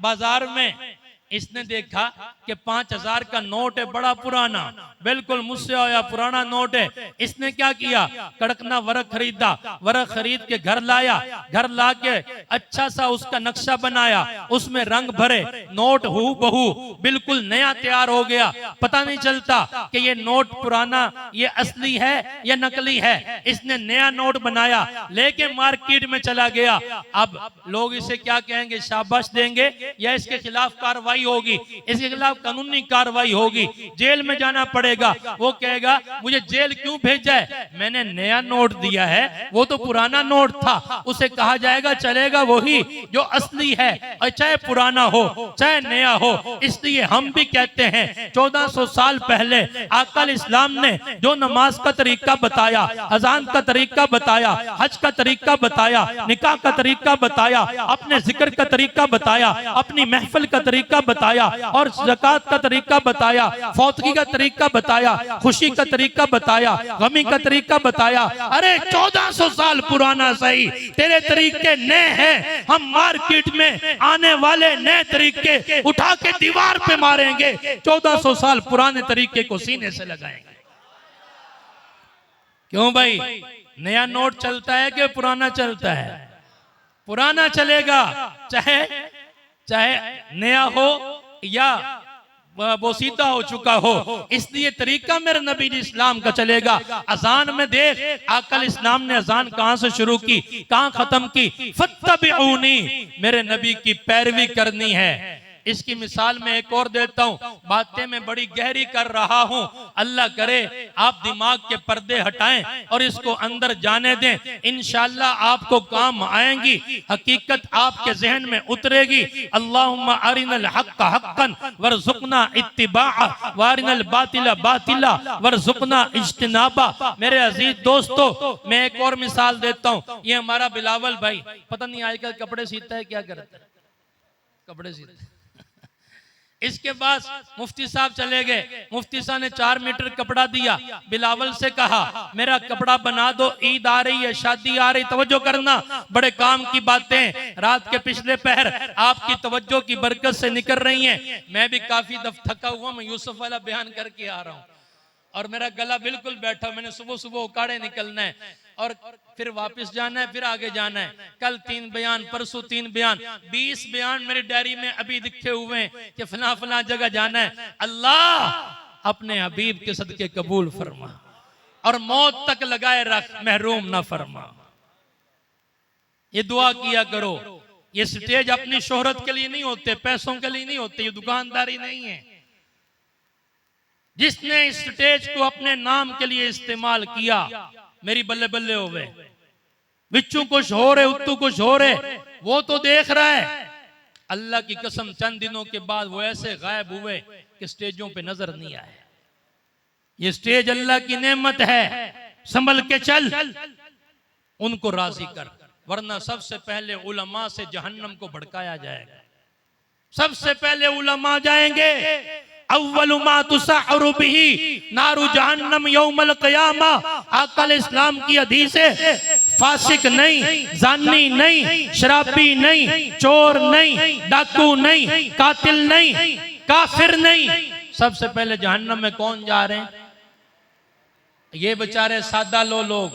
Speaker 1: बाजार में, इसने देखा कि 5000 का नोट है, बड़ा पुराना, बिल्कुल मुझसे आया पुराना नोट है। इसने क्या किया? कड़कना वरक खरीदा, वरक खरीद के घर लाया, घर लाके अच्छा सा उसका नक्शा बनाया, उसमें रंग भरे, नोट हूबहू बिल्कुल नया तैयार हो गया। पता नहीं चलता कि ये नोट पुराना, ये असली है या नकली है। इसने नया नोट बनाया, लेके मार्केट में चला गया। अब लोग इसे क्या कहेंगे? शाबाश देंगे या इसके खिलाफ कार्रवाई होगी, इसके खिलाफ कानूनी कार्रवाई होगी, जेल में जाना पड़ेगा। वो कहेगा मुझे जेल क्यों भेजा है? मैंने नया नोट दिया है, वो तो पुराना नोट था। उसे कहा जाएगा चलेगा वही जो असली है, और चाहे पुराना हो चाहे नया हो। इसलिए हम भी कहते हैं 1400 साल पहले आकल इस्लाम ने जो नमाज का तरीका बताया, अजान का तरीका बताया, हज का तरीका बताया, निकाह का तरीका बताया, अपने जिक्र का तरीका बताया, अपनी महफिल का तरीका बताया और ज़कात का तरीका बताया, फौतगी का तरीका बताया, खुशी का तरीका बताया, गमी का तरीका बताया। अरे 1400 साल पुराना सही, तेरे तरीके नए हैं, हम मार्केट में आने वाले नए तरीके उठा के दीवार पे मारेंगे, 1400 साल पुराने तरीके को सीने से लगाएंगे। क्यों भाई, नया नोट चलता है कि पुराना चलता है? पुराना चलेगा, चाहे चाहे नया हो या वो सीधा हो चुका हो। इसलिए तरीका मेरे नबी इस्लाम का चलेगा। अजान में देख, आकल इस्लाम ने अजान कहां से शुरू की, कहां खत्म की? फत्तबिऊनी, मेरे नबी की पैरवी करनी है। इसकी मिसाल मैं एक और देता हूं, बातें मैं बड़ी गहरी कर रहा हूं, अल्लाह करे आप दिमाग के पर्दे हटाएं और इसको अंदर जाने दें, इंशाअल्लाह आपको काम आएंगी, हकीकत आपके जहन में उतरेगी। अल्लाहुम्मा अरिनल हक्का हक्कन वरज़ुक़ना इत्तिबाअ वअरिनल बातिला बातिला वरज़ुक़ना इज्तिनाबा। मेरे अजीज दोस्तों, मैं एक और मिसाल देता हूं। ये हमारा बिलावल भाई, पता नहीं आजकल कपड़े सीता है, क्या करता है, कपड़े सीता है। इसके बाद मुफ्ती साहब चले गए, मुफ्ती साहब ने 4 मीटर कपड़ा दिया, बिलावल से कहा मेरा कपड़ा बना दो, ईद आ रही है, शादी आ रही, तवज्जो करना, बड़े काम की बातें रात के पिछले पहर आपकी तवज्जो की बरकत से निकल रही हैं। मैं भी काफी थका हुआ, मैं यूसुफ वाला बयान करके आ रहा हूँ और मेरा गला बिल्कुल बैठा, मैंने सुबह सुबह उकाड़े निकलना है और फिर वापस जाना है, फिर आगे जाना है। कल 3 बयान, परसों 3 बयान, 20 बयान मेरी डायरी में अभी लिखे हुए हैं कि फला फला जगह जाना है। अल्लाह अपने हबीब के सदके कबूल फरमा और मौत तक लगाए रख, महरूम ना फरमा। ये दुआ किया करो। ये स्टेज अपनी शोहरत के लिए नहीं होते, पैसों के लिए नहीं होते, ये दुकानदारी नहीं है। जिसने इस स्टेज को अपने नाम के लिए इस्तेमाल किया, मेरी बल्ले बल्ले हो गए। बिच्चू कुछ हो रहे, उत्तू कुछ हो रहे, वो तो देख रहा है। अल्लाह की कसम, चंद दिनों के बाद वो ऐसे गायब हुए कि स्टेजों पे नजर नहीं आए। ये स्टेज अल्लाह की नेमत है, संभल के चल, उनको राजी कर, वरना सबसे पहले उलमा से जहन्नम को भड़काया जाएगा। सबसे पहले उलमा जाएंगे। अव्वलु मा तुसअरु बिही नारु जहन्नम यौमल क़ियामा। आकल इस्लाम की हदीस है, फासिक नहीं, जानी नहीं, शराबी नहीं, चोर नहीं, डाकू नहीं, कातिल नहीं, काफिर नहीं, सबसे पहले जहन्नम में कौन जा रहे हैं? ये बेचारे सादा लोग।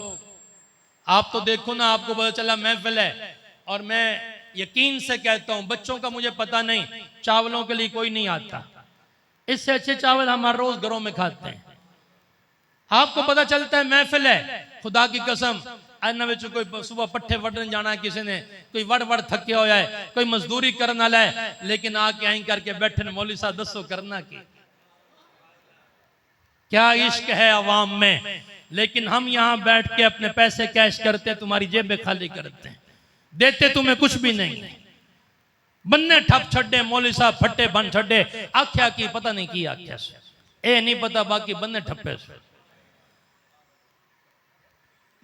Speaker 1: आप तो देखो ना, आपको पता चला महफिल है और मैं यकीन से कहता हूं, बच्चों का मुझे पता नहीं, चावलों के लिए कोई नहीं आता, इससे अच्छे चावल हमारे रोज घरों में खाते हैं। आपको पता चलता है महफिल है, खुदा की कसम, कोई सुबह पट्ठे वड़न जाना है, किसी ने कोई वड़ थके हो जाए, कोई मजदूरी करने वाला है, लेकिन आके आई करके बैठे मौलवी साहब दसो करना की क्या इश्क है अवाम में। लेकिन हम यहाँ बैठ के अपने पैसे कैश करते, तुम्हारी जेबें खाली करते हैं, देते तुम्हें कुछ भी नहीं। बन्ने ठप छड़े मौलवी साहब, फट्टे बन छड़े, आख्या की पता नहीं की आख्या से, ए नहीं पता, बाकी बन्ने ठप्पे से।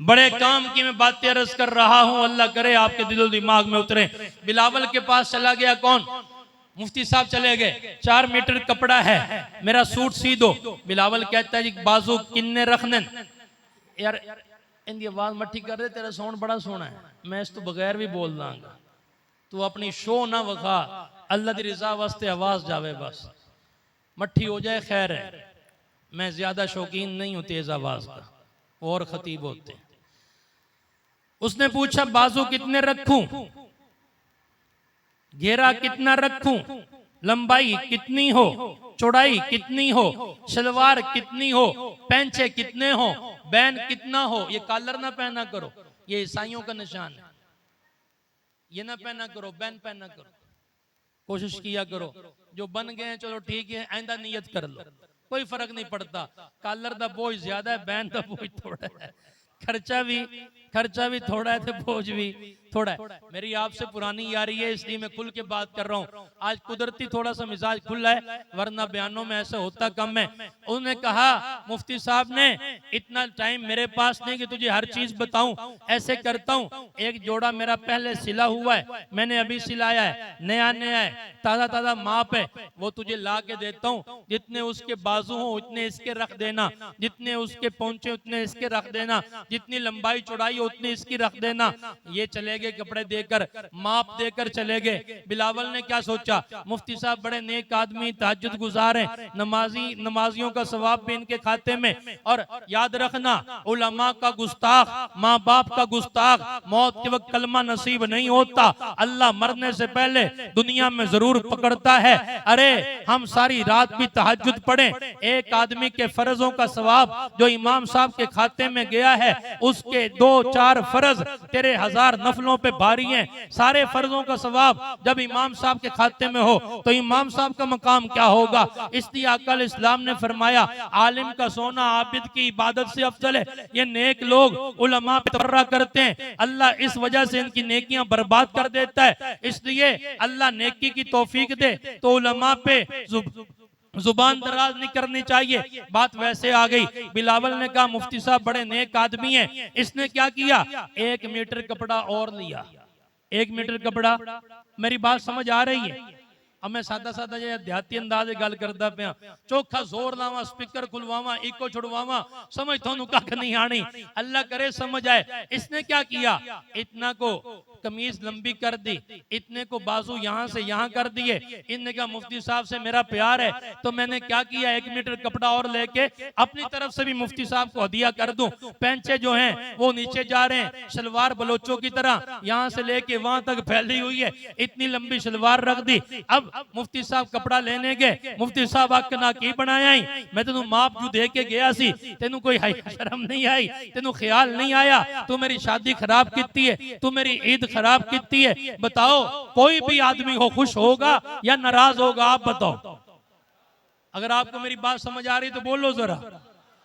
Speaker 1: बड़े काम की मैं बातें अर्ज कर रहा हूं, अल्लाह करे आपके दिलो दिमाग में उतरे। बिलावल के पास चला गया कौन? मुफ्ती साहब चले गए। 4 मीटर कपड़ा है, मेरा सूट सी दो। बिलावल कहता है जी बाजू किन्ने रखने। यार इनकी आवाज मट्ठी कर दे, तेरा साउंड बड़ा सोना है, मैं इस तो बगैर भी बोल दांगा, तू अपनी शो ना वखा, अल्लाह दी रिजा वास्ते आवाज जावे, बस मट्ठी हो जाए खैर है। मैं ज्यादा शौकीन नहीं हूं तेज आवाज का, और खतीब होते। उसने पूछा बाजू कितने रखूं, घेरा कितना रखूं, लंबाई कितनी हो, चौड़ाई कितनी हो, सलवार कितनी हो, पैंचे कितने हो, बैन कितना हो। ये कॉलर ना पहना करो, ये ईसाइयों का निशान है, ये ना पहना करो, बैन पहना करो। कोशिश किया करो, जो बन गए चलो ठीक है, आइंदा नियत कर लो, कोई फर्क नहीं पड़ता। कॉलर दा बोझ ज्यादा है, बैन दा बोझ थोड़ा है, खर्चा भी खर्चा भी थोड़ा है तो बोझ भी थोड़ा है। मेरी आपसे पुरानी यारी है इसलिए मैं खुल के बात कर रहा हूँ। आज कुदरती थोड़ा सा मिजाज खुला है, वरना बयानों में ऐसा होता कम है। उन्होंने कहा मुफ्ती साहब ने, इतना टाइम मेरे पास नहीं कि तुझे हर चीज बताऊं, ऐसे करता हूं, एक जोड़ा मेरा पहले सिला हुआ है, मैंने अभी सिलाया है, नया नया है, ताजा ताजा माप है, वो तुझे ला के देता हूँ। जितने उसके बाजू हो उतने इसके रख देना, जितने उसके पहुंचे उतने इसके रख देना, जितनी लंबाई चौड़ाई हो उतनी इसकी रख देना। ये चले गए कपड़े देकर, माप देकर चले गए। बिलावल ने क्या सोचा, मुफ्ती साहब बड़े नेक आदमी, तहज्जुद गुजार हैं, नमाजियों का सवाब भी इनके खाते में। और याद रखना, उलमा का गुस्ताख, माँ बाप का गुस्ताख, मौत के वक्त कलमा नसीब नहीं होता, अल्लाह मरने से पहले दुनिया में जरूर पकड़ता है। अरे हम सारी रात भी तहज्जुद पढ़े, एक आदमी के फर्जों का सवाब जो इमाम साहब के खाते में गया है, उसके 2-4 फर्ज तेरे 1000 नफलों पे भारी हैं। सारे फर्जों का सवाब जब इमाम साहब के खाते में हो तो इमाम साहब का मकाम क्या होगा। इसलिए अकल इस्लाम ने फरमाया, आलिम का सोना आबिद की इबादत से अफजल है। ये नेक लोग उलमा पे तबर्रा करते हैं, अल्लाह इस वजह से इनकी नेकियां बर्बाद कर देता है। इसलिए अल्लाह नेकी की तौफीक दे तो उलमा पे जुबान दराज नहीं करनी चाहिए। बात वैसे आ गई, बिलावल ने कहा मुफ्ती साहब बड़े नेक आदमी हैं। इसने क्या किया, 1 मीटर कपड़ा और लिया। 1 मीटर कपड़ा, मेरी बात समझ आ रही है। अब मैं सादा सादा जे अध्यात्मी अंदाजे गल करदा पिया, चोखा जोर लावा, स्पीकर खुलवावा, इको छुड़वावा, समझ थोनू कख नहीं आनी, अल्लाह करे समझ आए। इसने क्या किया, इतना को कमीज लंबी कर दी, इतने को बाजू यहां से यहां कर दिए। इनने कहा मुफ्ती साहब से मेरा प्यार है तो मैंने क्या किया, 1 मीटर कपड़ा और लेके अपनी तरफ से भी मुफ्ती साहब को हदिया कर दूं। पैंचे जो हैं वो नीचे जा रहे हैं, शलवार बलोचों की तरह यहां से लेके वहां तक फैली हुई है, इतनी लंबी शलवार रख दी। अब मुफ्ती साहब कपड़ा लेने गए, मुफ्ती साहब आखना की बनाया ही, मैं तेनू माप जू दे के गया सी, तेनू कोई शर्म नहीं आई, तेनू ख्याल नहीं आया, तू मेरी शादी खराब की है, तू मेरी ईद खराब की है। बताओ कोई भी आदमी हो खुश होगा या नाराज होगा, आप बताओ। अगर आपको मेरी बात समझ आ रही तो बोलो जरा।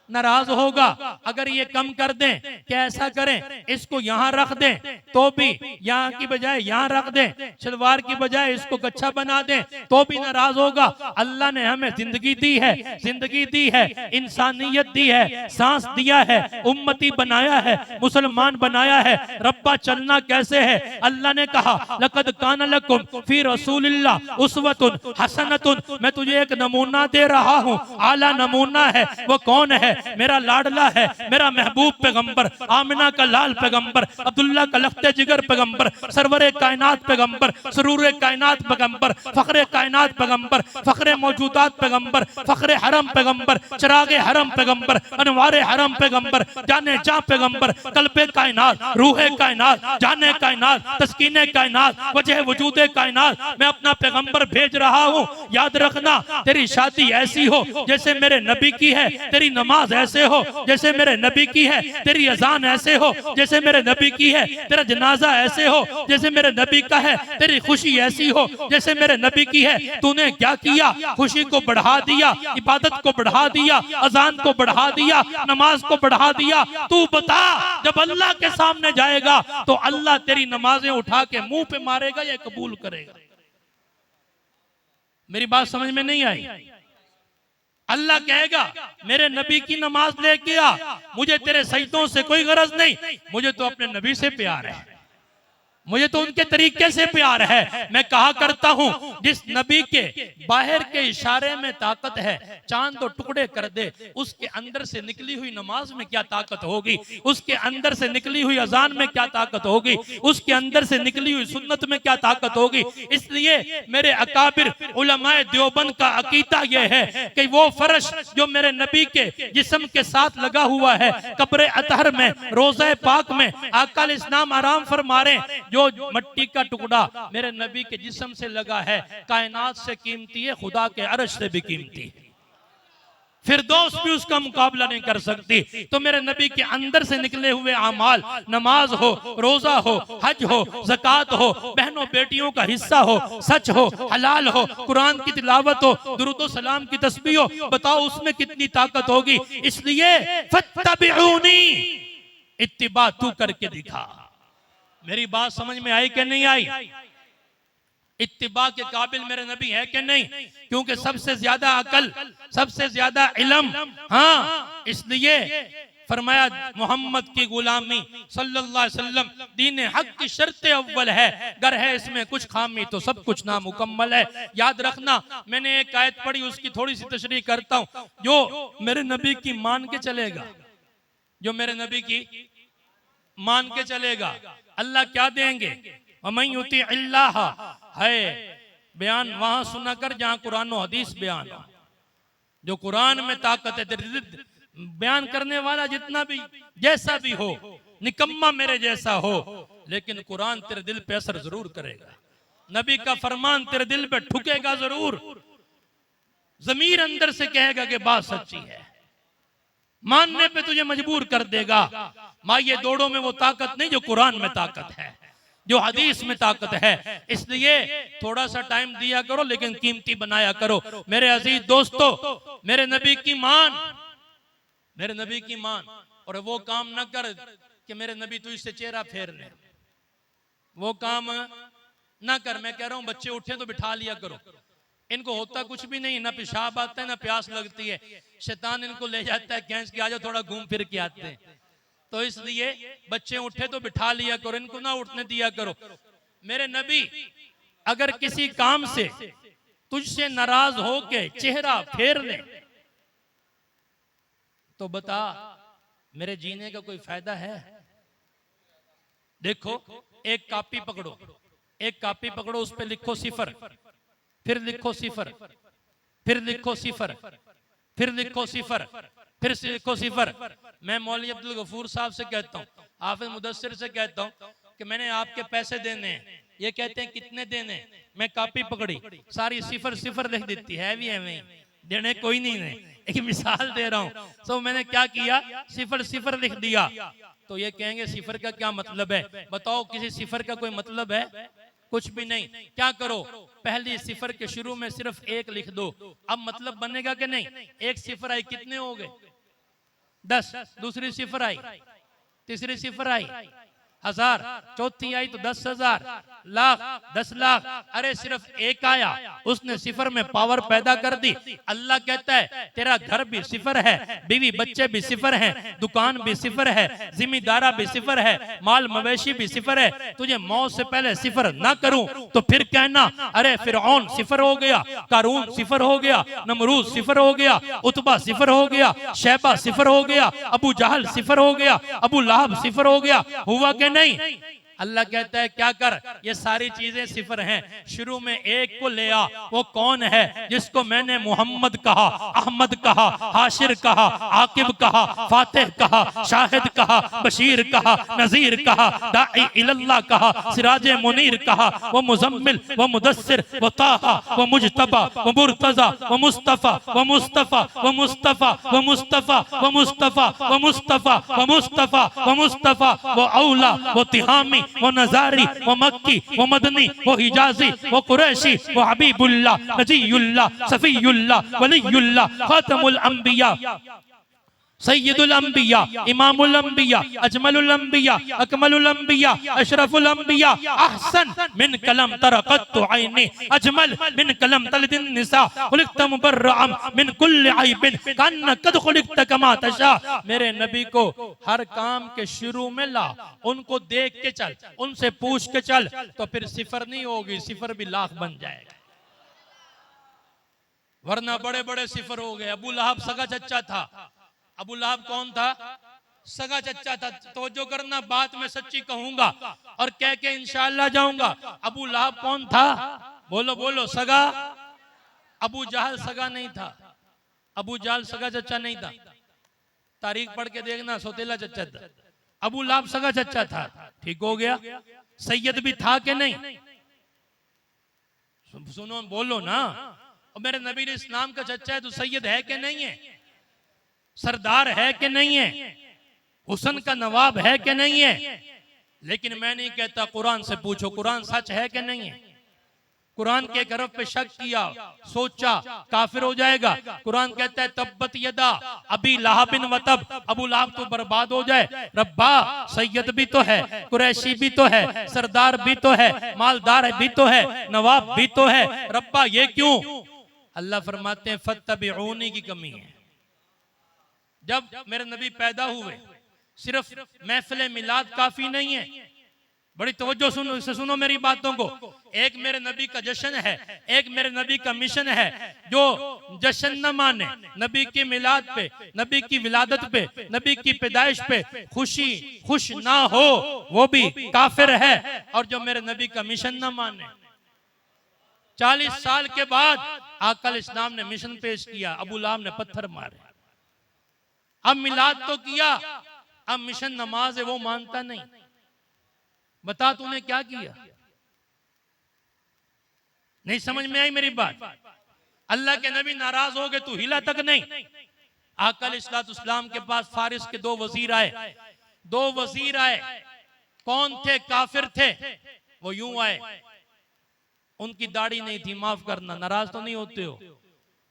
Speaker 1: नाराज होगा। अगर ये कम कर दें, कैसा करें, इसको यहाँ रख दें तो भी यहाँ की बजाय यहाँ रख दें, शलवार की बजाय इसको गच्छा बना दें तो भी नाराज होगा। अल्लाह ने हमें जिंदगी दी है, जिंदगी दी है, इंसानियत दी है, सांस दिया है, उम्मती बनाया है, मुसलमान बनाया है। रब्बा चलना कैसे है, अल्लाह ने कहा लक़द कान लकुम फी रसूलिल्लाह उस्वतुन हसनतुन, मैं तुझे एक नमूना दे रहा हूँ, आला नमूना है। वो कौन है, मेरा लाडला है, मेरा महबूब पैगंबर, आमिना का लाल पैगंबर, अब्दुल्ला का लख्ते जिगर पैगंबर, सरवरे कायनात पैगंबर, सरूरे कायनात पैगंबर, फखरे कायनात पैगंबर, फखरे मौजूदात पैगंबर, फखरे हरम पैगंबर, चिरागे हरम पैगंबर, अनवारे हरम पैगंबर, जाने जा पैगंबर, कल्बे कायनात, रूहे कायनात, जाने कायनात, तस्कीने कायनात, वजह वजूदे कायनात, मैं अपना पैगंबर भेज रहा हूँ। याद रखना, तेरी शादी ऐसी हो जैसे मेरे नबी की है, तेरी नमाज ऐसे हो जैसे मेरे नबी की है, तेरी अजान ऐसे हो जैसे मेरे नबी की है, तेरा जनाजा ऐसे हो जैसे मेरे नबी का है, तेरी खुशी ऐसी हो जैसे मेरे नबी की है। तूने क्या किया, खुशी को बढ़ा दिया, इबादत को बढ़ा दिया, अजान को बढ़ा दिया, नमाज को बढ़ा दिया। तू बता, जब अल्लाह के सामने जाएगा तो अल्लाह तेरी नमाजें उठा के मुंह पे मारेगा या कबूल करेगा? मेरी बात समझ में नहीं आई? अल्लाह कहेगा मेरे नबी की नमाज लेके आ, मुझे तेरे सजदों से कोई गरज नहीं, मुझे तो अपने नबी से प्यार है, मुझे तो उनके तरीके से प्यार है। मैं कहा करता हूँ, जिस नबी के बाहर के इशारे में ताकत है, चांद तो टुकड़े कर दे, उसके अंदर से निकली हुई नमाज में क्या ताकत होगी, उसके अंदर से निकली हुई अजान में क्या ताकत होगी, उसके अंदर से निकली हुई सुन्नत में क्या ताकत होगी। इसलिए मेरे अकाबिर उलमाए देवबंद का अकीदा यह है कि वो फर्श जो मेरे नबी के जिस्म के साथ लगा हुआ है, कब्र अतहर में, रोज़ा पाक में, आका इस्लाम आराम फरमा रहे, जो मट्टी का टुकड़ा मेरे नबी के जिस्म से लगा है, कायनात से कीमती है, खुदा के अर्श से भी कीमती है, फिरदौस भी उसका मुकाबला नहीं कर सकती। तो मेरे नबी के अंदर से निकले हुए अमाल, नमाज हो, रोजा हो, हज हो, ज़कात हो, बहनों बेटियों का हिस्सा हो, सच हो, हलाल हो, कुरान की तिलावत हो, दुरूद सलाम की तस्बीह हो, बताओ उसमें कितनी ताकत होगी। इसलिए फत्तबिऊनी, इत्तिबा तू करके दिखा। मेरी बात समझ में आई कि नहीं आई? इत्तिबा के काबिल मेरे नबी है कि नहीं? क्योंकि सबसे ज्यादा अकल, सबसे ज्यादा इल्म, हाँ, इसलिए फरमाया मोहम्मद की गुलामी सल्लल्लाहु अलैहि वसल्लम दीन हक की शर्त अव्वल है, अगर है इसमें कुछ खामी तो सब कुछ नामुकम्मल है। याद रखना, मैंने एक आयत पढ़ी, उसकी थोड़ी सी तशरीह करता हूं। जो मेरे नबी की मान के चलेगा, जो मेरे नबी की मान के चलेगा, अल्लाह क्या देंगे? वमन युति अल्लाह है बयान वहां सुना कर जहां कुरान और हदीस बयान हो। जो कुरान में ताकत है, बयान करने वाला जितना भी जैसा भी हो, निकम्मा मेरे जैसा हो, लेकिन कुरान तेरे दिल पे असर जरूर करेगा। नबी का फरमान तेरे दिल पे ठुकेगा जरूर। जमीर अंदर से कहेगा कि बात सच्ची है, मानने पे तुझे मजबूर कर देगा। माँ ये दौड़ों में वो ताकत नहीं जो कुरान में ताकत है, जो हदीस में ताकत है। इसलिए थोड़ा सा टाइम दिया करो, लेकिन कीमती बनाया करो। मेरे अजीज दोस्तों, मेरे नबी की मान, मेरे नबी की मान, और वो काम न कर कि मेरे नबी तुझसे चेहरा फेर ले, वो काम ना कर। मैं कह रहा हूं बच्चे उठे तो बिठा लिया करो, इनको होता कुछ भी नहीं, ना पेशाब आता है ना प्यास लगती है, शैतान इनको ले जाता है खींच के, आ जाओ थोड़ा घूम फिर के आते हैं। तो इसलिए बच्चे उठे तो बिठा लिया करो, इनको ना उठने दिया करो। मेरे नबी अगर किसी काम से तुझसे नाराज होके चेहरा फेर ले तो बता मेरे जीने का कोई फायदा है? देखो, एक कॉपी पकड़ो, एक कॉपी पकड़ो, उस पर लिखो सिफर, फिर लिखो सिफर, फिर लिखो सिफर, फिर लिखो सिफर, फिर से लिखो सिफर। मैं मौलवी अब्दुल गफूर साहब से कहता हूँ, हाफिज मुदस्सिर से कहता हूँ कि मैंने आपके पैसे देने हैं, ये कहते हैं कितने देने, मैं कॉपी पकड़ी, सारी सिफर सिफर लिख देती है, भी है देने कोई नहीं। एक मिसाल दे रहा हूं। तो मैंने क्या किया, सिफर सिफर लिख दिया। तो ये कहेंगे सिफर का क्या मतलब है? बताओ, किसी सिफर का कोई मतलब है? कुछ भी नहीं। क्या करो, पहली सिफर के शुरू में सिर्फ एक लिख दो, अब मतलब बनेगा कि नहीं? एक सिफर आई, कितने हो गए? 10। दूसरी सिफर आई, तीसरी सिफर आई 1000, चौथी आई तो 10,000, लाख, 10 लाख। अरे सिर्फ एक आया, उसने सिफर में पावर पैदा कर दी। अल्लाह कहता है तेरा घर भी सिफर है, बीवी बच्चे भी सिफर हैं, दुकान भी सिफर है, जिम्मेदारा भी सिफर है, माल मवेशी भी सिफर है। तुझे मौत से पहले सिफर ना करूं तो फिर कहना अरे फिरौन सिफर हो गया, कारून सिफर हो गया, नमरूद सिफर हो गया, उतबा सिफर हो गया, शैबा सिफर हो गया, अबू जहल सिफर हो गया, अबू लहब सिफर हो गया। हुआ के नहीं? अल्लाह कहता है क्या कर, ये सारी चीजें सिफर हैं, शुरू में एक को ले आ। वो कौन है? जिसको मैंने मोहम्मद कहा, अहमद कहा, हाशिर कहा, आकिब कहा, फातिह कहा, शाहिद कहा, बशीर कहा, नजीर कहा, दाई इल्लल्लाह कहा, सिराज मुनीर कहा, वो मुजम्मिल, वो मुदस्सिर, वो ताहा, वो मुजतबा, वो मुर्तजा, वो मुस्तफा, वो मुस्तफा, वो मुस्तफा, वो मुस्तफा, वो मुस्तफा, वो मुस्तफा, वो मुस्तफा, वो मुस्तफा, वो औला, वो तिहामी, वो नजारी, वो मक्की, वो मदनी, वो हिजाजी, वो कुरैशी, वो हबीबुल्लाह, नजीयुल्लाह, सफीयुल्लाह, वलीयुल्लाह, खातमुल अंबिया, सैयदुल अंबिया, इमामुल अंबिया, अजमलुल अंबिया, अकमलुल अंबिया, अशरफुल अंबिया, अहसन मिन कलम तरक़त ऐनी, अजमल मिन कलम तलदिन निसा, खुलिक़त मुबर्रअम मिन कुल्लि ऐबिन, कन्न कद खुलिक़त कमा तशा। मेरे नबी को हर काम के शुरू में ला, उनको देख के चल, उनसे पूछ के चल, तो फिर सिफर नहीं होगी, सिफर भी लाख बन जाएगा। वरना बड़े बड़े सिफर हो गए। अबू लहब सगा चच्चा था। अबू लहब कौन था? सगा चच्चा था। तवज्जो करना, बात में सच्ची कहूंगा और कह के इंशाअल्लाह जाऊंगा। अबू लहब कौन था? बोलो बोलो, सगा। अबू जहल सगा नहीं था, अबू जहल सगा चच्चा नहीं था। तारीख पढ़ के देखना, सौतेला चच्चा था। अबू लहब सगा चच्चा था। ठीक हो गया। सैयद भी था कि नहीं? सुनो, बोलो ना। और मेरे नबी इस्लाम का चच्चा है तो सैयद है कि नहीं है? सरदार है कि नहीं है? हुसन का नवाब है कि नहीं है? लेकिन मैं नहीं कहता, कुरान से पूछो, कुरान सच है कि नहीं है? कुरान के एक हरफ पे शक किया, सोचा काफिर हो जाएगा। कुरान कहता है तब्बत यदा अबी लहबिन व तब, अबू लहब तो बर्बाद हो जाए। रब्बा सैयद भी तो है, कुरैशी भी तो है, सरदार भी तो है, मालदार भी तो है, नवाब भी तो है, रब्बा ये क्यों? अल्लाह फरमाते हैं फत्तबिऊनी की कमी है। जब मेरे नबी पैदा हुए सिर्फ महफिल मिलाद काफी नहीं है, बड़ी तवज्जो सुनो मेरी बातों को। एक मेरे नबी का जश्न है, एक मेरे नबी का मिशन है। जो जश्न न माने, नबी की मिलाद पे, नबी की विलादत पे, नबी की पैदाइश पे खुश ना हो, वो भी काफिर है। और जो मेरे नबी का मिशन न माने, 40 साल के बाद आकल इस्लाम ने मिशन पेश किया, अबू लहब ने पत्थर मारे। अब मिलाद तो किया, अब मिशन नमाज है वो मानता नहीं। बता तूने क्या किया? नहीं समझ में आई मेरी बात? अल्लाह के नबी नाराज हो गए, तू हिला तक नहीं। आका अलैहिस्सलाम के पास फारिस के 2 वजीर आए। 2 वजीर आए, कौन थे? काफिर थे। वो यूं आए, उनकी दाढ़ी नहीं थी, माफ करना, नाराज तो नहीं होते हो?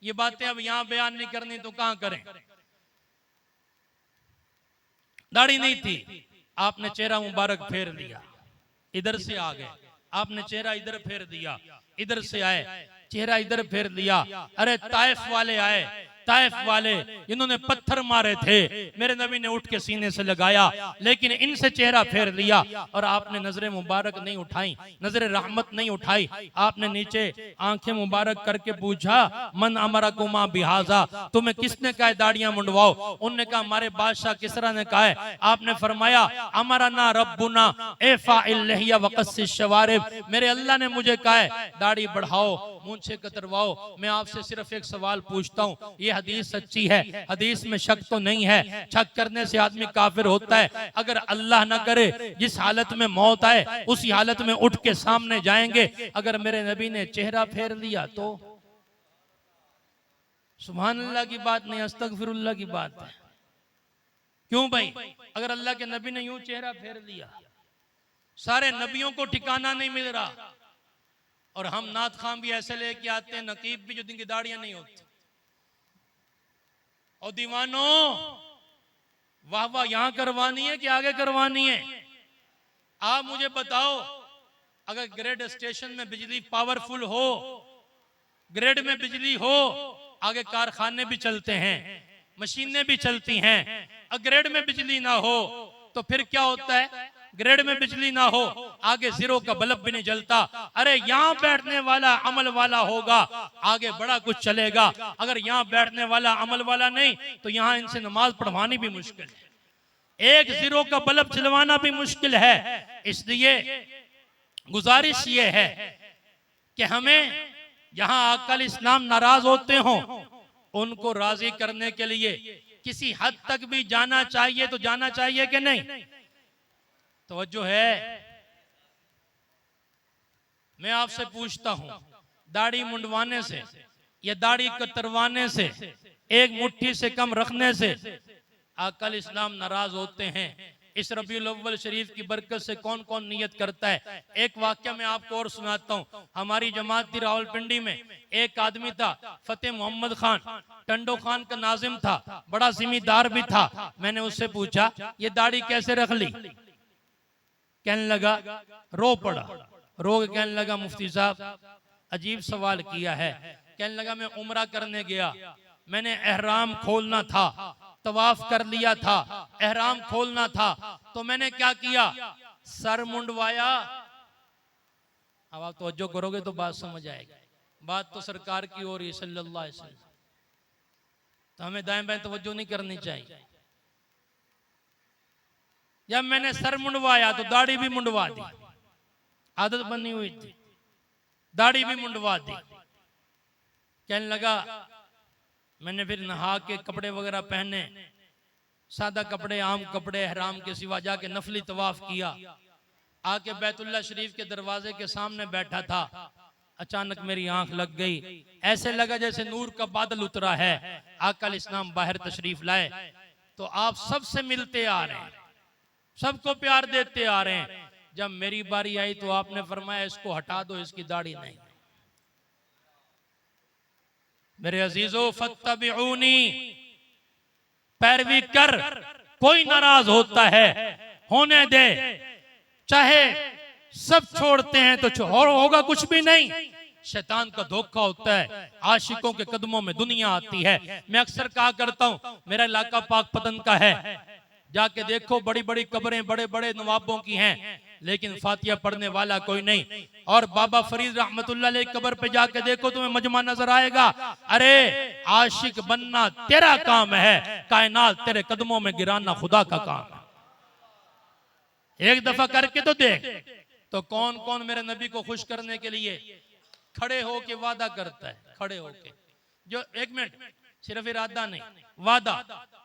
Speaker 1: ये बातें अब यहां बयान नहीं करनी तो कहां करें। दाढ़ी नहीं थी, आपने चेहरा मुबारक फेर लिया, इधर से आ गए। आपने चेहरा इधर फेर दिया, इधर से आए, चेहरा इधर फेर लिया। अरे ताइफ वाले आए, ताइफ वाले इन्होंने पत्थर मारे थे, मेरे नबी ने उठ के सीने से लगाया, लेकिन इनसे चेहरा फेर लिया। और आपने नजर मुबारक नहीं उठाई, नजर रहमत नहीं उठाई। आपने नीचे आंखें मुबारक करके पूछा, मन अमरा कुमा बिहाजा, तुम्हें किसने कहा दाढ़ियां मुंडवाओ? उनने कहा हमारे बादशाह किसरा ने कहा है। आपने फरमाया अमरा ना रब्बुना ए फाइल लहिया वक़स्सिश शवारिब, मेरे अल्लाह ने मुझे कहा है दाढ़ी बढ़ाओ, मूंछें कतरवाओ। मैं आपसे सिर्फ एक सवाल पूछता हूँ, ये हदीस सच्ची है, हदीस में शक तो नहीं है? शक करने से आदमी काफिर होता है। अगर अल्लाह ना करे जिस हालत में मौत आए उसी हालत में उठ के सामने जाएंगे। अगर मेरे नबी ने चेहरा फेर लिया तो सुभान अल्लाह की बात नहीं, अस्तगफिरुल्लाह की बात है। क्यों भाई? अगर अल्लाह के नबी ने यूं चेहरा फेर लिया, सारे नबियों को ठिकाना नहीं मिल रहा। और हम नात खां भी ऐसे लेके आते हैं, नकीब भी, जो जिनकी दाढ़ियां नहीं होती। और दीवानों, वाह वाह यहां करवानी है कि आगे करवानी है? आप मुझे बताओ, अगर ग्रिड स्टेशन में बिजली पावरफुल हो, ग्रिड में बिजली हो, आगे कारखाने भी चलते हैं, मशीनें भी चलती हैं। अगर ग्रिड में बिजली ना हो तो फिर क्या होता है? ग्रिड में बिजली ना हो, आगे जीरो का बल्ब भी नहीं जलता। अरे यहाँ बैठने वाला अमल वाला होगा, आगे बड़ा कुछ चलेगा। अगर यहाँ बैठने वाला अमल वाला नहीं तो यहाँ इनसे नमाज पढ़वानी भी मुश्किल है, एक जीरो का बल्ब जलवाना भी मुश्किल है। इसलिए गुजारिश ये है कि हमें जहां आका इस्लाम नाराज होते हो, उनको राजी करने के लिए किसी हद तक भी जाना चाहिए। तो जाना चाहिए कि नहीं? तवज्जो है? मैं आपसे पूछता हूं, दाढ़ी मुंडवाने से या दाढ़ी कतरवाने से, एक मुट्ठी से कम रखने से आका इस्लाम नाराज होते हैं? इस रबीउल अव्वल शरीफ की बरकत से कौन कौन नियत करता है? एक वाक्य मैं आपको और सुनाता हूँ। हमारी जमात थी रावलपिंडी में, एक आदमी था फतेह मोहम्मद खान, टंडो खान का नाजिम था, बड़ा जिम्मेदार भी था। मैंने उससे पूछा ये दाढ़ी कैसे रख ली? कहने लगा, रो पड़ा। रो के कहने लगा, मुफ्ती साहब अजीब सवाल किया है। कहने लगा, मैं उम्रा करने गया, मैंने एहराम खोलना था, तवाफ कर लिया था, एहराम खोलना था, तो मैंने क्या किया? सर मुंडवाया। अब आप तवज्जो करोगे तो बात समझ आएगी। बात तो सरकार की हो रही है सल्लल्लाहु अलैहि वसल्लम, तो हमें दाएं बाएं तवज्जो नहीं करनी चाहिए। जब मैंने सर मुंडवाया तो दाढ़ी भी मुंडवा दी, आदत बनी हुई थी, दाढ़ी भी मुंडवा दी। कहने लगा, मैंने फिर नहा के कपड़े वगैरह पहने, सादा कपड़े, आम कपड़े, एहराम के सिवा जाके नफली तवाफ किया। आके बैतुल्लाह शरीफ के दरवाजे के सामने बैठा था, अचानक मेरी आंख लग गई। ऐसे लगा जैसे नूर का बादल उतरा है। आका इस्लाम बाहर तशरीफ लाए तो आप सबसे मिलते आ रहे हैं, सबको प्यार देते आ रहे हैं। जब मेरी बारी आई तो आपने फरमाया इसको हटा दो, इसकी दाढ़ी नहीं। मेरे अजीजों, फत्तबिऊनी, पैरवी कर। कोई नाराज होता है, होने दे। चाहे सब छोड़ते हैं तो और होगा कुछ भी नहीं। शैतान का धोखा होता है, आशिकों के कदमों में दुनिया आती है। मैं अक्सर कहा करता हूं, मेरा इलाका पाक पतन का है, जाके देखो बड़ी बड़ी कब्रें बड़े बड़े नवाबों की हैं, लेकिन फातिहा पढ़ने वाला कोई नहीं। और बाबा फरीद रहमतुल्लाह अलैह कब्र पे जाके देखो, तुम्हें मजमा नजर आएगा। अरे आशिक बनना तेरा काम है, कायनात तेरे कदमों में गिराना खुदा का काम है। एक दफा करके तो देख। तो कौन कौन मेरे नबी को खुश करने के लिए खड़े होके वादा करता है, खड़े होके। जो एक मिनट, सिर्फ इरादा नहीं, वादा।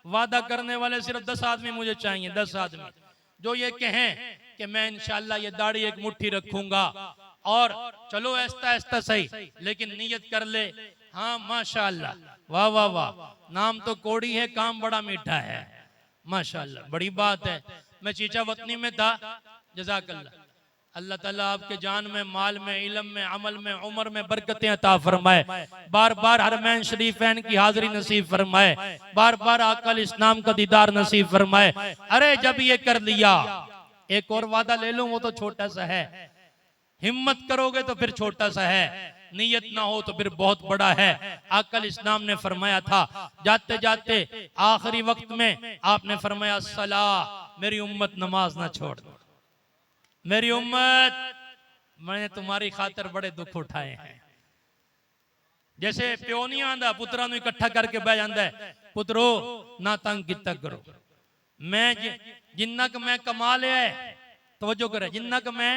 Speaker 1: वादा करने वाले सिर्फ 10 आदमी मुझे चाहिए, 10 आदमी जो ये कहें कि मैं इंशाल्लाह ये दाढ़ी एक मुट्ठी रखूंगा, और चलो ऐसा ऐसा सही, लेकिन नियत कर ले, हाँ माशाल्लाह, वाह वाह वाह, नाम तो कोड़ी है, काम बड़ा मीठा है, माशाल्लाह, बड़ी बात है। मैं चीचा वतनी में था, जज़ाकल्लाह। अल्लाह ताला आपके जान में, माल में, इल्म में, अमल में, उम्र में बरकतें अता फरमाए। बार बार हरमैन शरीफैन की हाजिरी नसीब फरमाए। बार बार आकल इस्लाम का दीदार नसीब फरमाए। अरे जब ये कर लिया, एक और वादा ले लूं, वो तो छोटा सा है। हिम्मत करोगे तो फिर छोटा सा है, नियत ना हो तो फिर बहुत बड़ा है। आकल इस्लाम ने फरमाया था, जाते जाते आखिरी वक्त में आपने फरमाया, सलाह, मेरी उम्मत नमाज ना छोड़ दो। मेरी उम्मत, मैंने तुम्हारी खातिर बड़े दुख उठाए हैं। जैसे प्यो नहीं आंदा, पुत्रा नु इकट्ठा करके बह जाता है, पुत्रो ना तंग किता करो, मैं जिन्ना क मैं कमा लिया है, तवज्जो करे, जिन्ना क मैं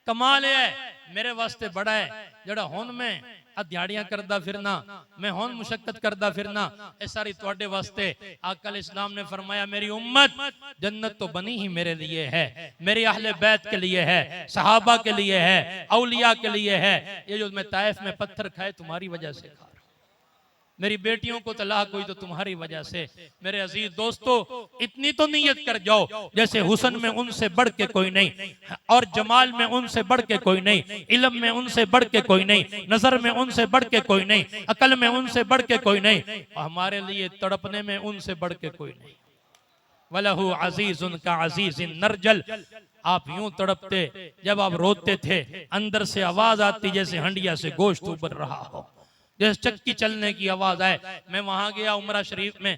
Speaker 1: कमा लिया है मेरे वास्ते बड़ा है। जड़ा हुन मैं दिहाड़ियां करदा फिरना, मैं हुन मुशक्कत करदा फिरना, ये सारी तुहाडे वास्ते। आकल इस्लाम ने फरमाया, मेरी उम्मत, जन्नत तो बनी ही मेरे लिए है, मेरे अहले बैत के लिए है, सहाबा के लिए है, औलिया के लिए है। ये जो मैं ताइफ में पत्थर खाए तुम्हारी वजह से खा रहा हूं, मेरी बेटियों को तलाक हुई तो तुम्हारी वजह से। मेरे अजीज दोस्तों, इतनी तो नियत कर जाओ, जैसे हुस्न में उनसे बढ़ के कोई नहीं, और जमाल में उनसे बढ़ के कोई नहीं, इल्म में उनसे बढ़ के कोई नहीं, नजर में उनसे बढ़ के कोई नहीं, अकल में उनसे बढ़ के कोई नहीं, और हमारे लिए तड़पने में उनसे बढ़ के कोई नहीं। वलहु अजीजुन का अजीजिन नरजल। आप यूं तड़पते, जब आप रोते थे अंदर से आवाज आती जैसे हंडिया से गोश्त उबर रहा हो, जैसे चक्की चलने की आवाज आए। मैं वहां गया उमरा शरीफ में,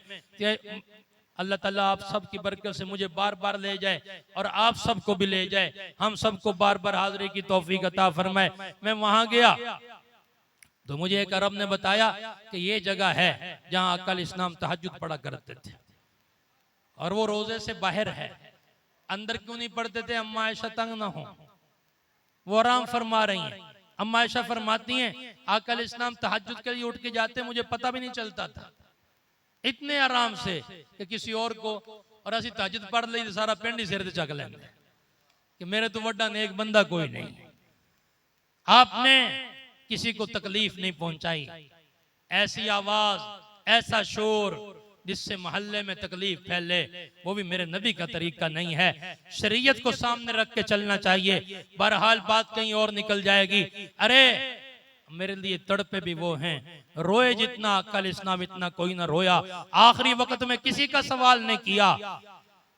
Speaker 1: अल्लाह ताला आप सब की बरकत से मुझे बार बार ले जाए, और आप सबको भी ले जाए, हम सबको बार बार हाजिरी की तौफीक अता फरमाए। मैं वहां गया तो मुझे एक अरब ने बताया कि ये जगह है जहां अकल इस्लाम तहज्जुद पढ़ा करते थे, और वो रोजे से बाहर है। अंदर क्यों नहीं पढ़ते थे? अम्मा आयशा तंग ना हो, वो आराम फरमा रही हैं। अम्मा आयशा फरमाती हैं, आकल इस्लाम तहज्जुद के लिए उठ के जाते, मुझे पता भी नहीं चलता था, इतने आराम से कि किसी और को, और असि तहज्जुद पढ़ ली तो सारा पिंड ही सिर ते चक लेंगे कि मेरे तो वड्डा नेक बंदा कोई नहीं। आपने किसी को तकलीफ नहीं पहुंचाई। ऐसी आवाज, ऐसा शोर जिससे मोहल्ले में तकलीफ फैले, वो भी मेरे नबी का तरीका नहीं है। शरीयत को सामने रख के चलना चाहिए। बहरहाल बात कहीं और निकल जाएगी। अरे मेरे लिए तड़पे भी वो हैं, रोए जितना अकल इस्लाम इतना कोई ना रोया। आखिरी वक्त में किसी का सवाल नहीं किया।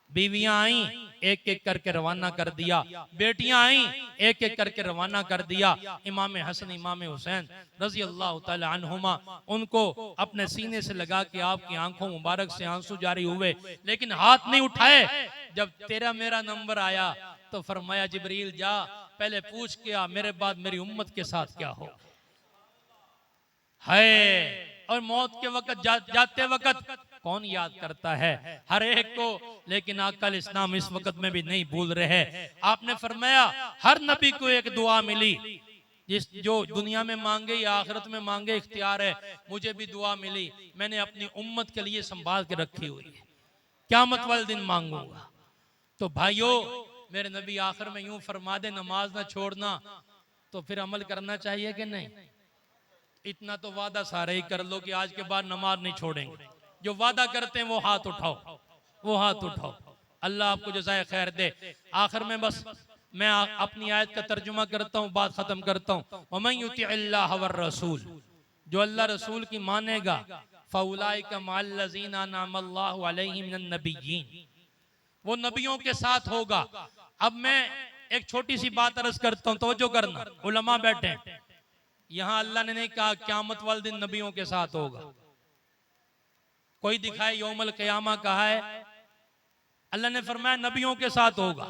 Speaker 1: बीवियां आई, एक एक करके रवाना कर दिया, बेटियां आई, एक एक करके रवाना कर दिया। इमाम हसन, इमाम हुसैन रजी अल्लाह तआला अन्हुमा, उनको अपने सीने से लगा के आपकी आंखों मुबारक से आंसू जारी हुए, लेकिन हाथ नहीं उठाए। जब तेरा मेरा नंबर आया तो फरमाया, जिब्रील जा पहले पूछ के आ, मेरे बाद मेरी उम्मत के साथ क्या हो है। और मौत के वक्त जाते वक्त कौन याद करता है? हर एक को, लेकिन आकल इस्लाम इस वक्त में भी नहीं भूल रहे। आपने फरमाया, हर नबी को एक दुआ मिली, जिस जो दुनिया में मांगे या आखिरत में मांगे इख्तियार है। मुझे भी दुआ मिली, मैंने अपनी उम्मत के लिए संभाल के रखी हुई है, क़यामत वाले दिन मांगूंगा। तो भाइयों, मेरे नबी आखिर में यूं फरमा दे, नमाज ना छोड़ना, तो फिर अमल करना चाहिए कि नहीं? इतना तो वादा सारे ही कर लो कि आज के बाद नमाज नहीं छोड़ेंगे। जो वादा करते हैं वो हाथ उठाओ, वो हाथ उठाओ। अल्लाह आपको जज़ाए खैर दे। आखिर में बस मैं अपनी आयत का तर्जुमा करता हूँ, बात खत्म करता हूँ। वमन युतिइल्लाह वर रसूल, जो अल्लाह रसूल की मानेगा, फउलाइका मअल्लज़ीना अनअमल्लाहु अलैहिम मिनन नबिय्यीन, वो नबियों के साथ होगा। अब मैं एक छोटी सी बात अर्ज करता हूं, तवज्जो करना, उलमा बैठे हैं। यहां अल्लाह ने नहीं कहा क़यामत वाले दिन नबियों के साथ होगा। कोई दिखाए यौमल क़यामा कहा है? अल्लाह ने फरमाया नबियों के साथ होगा।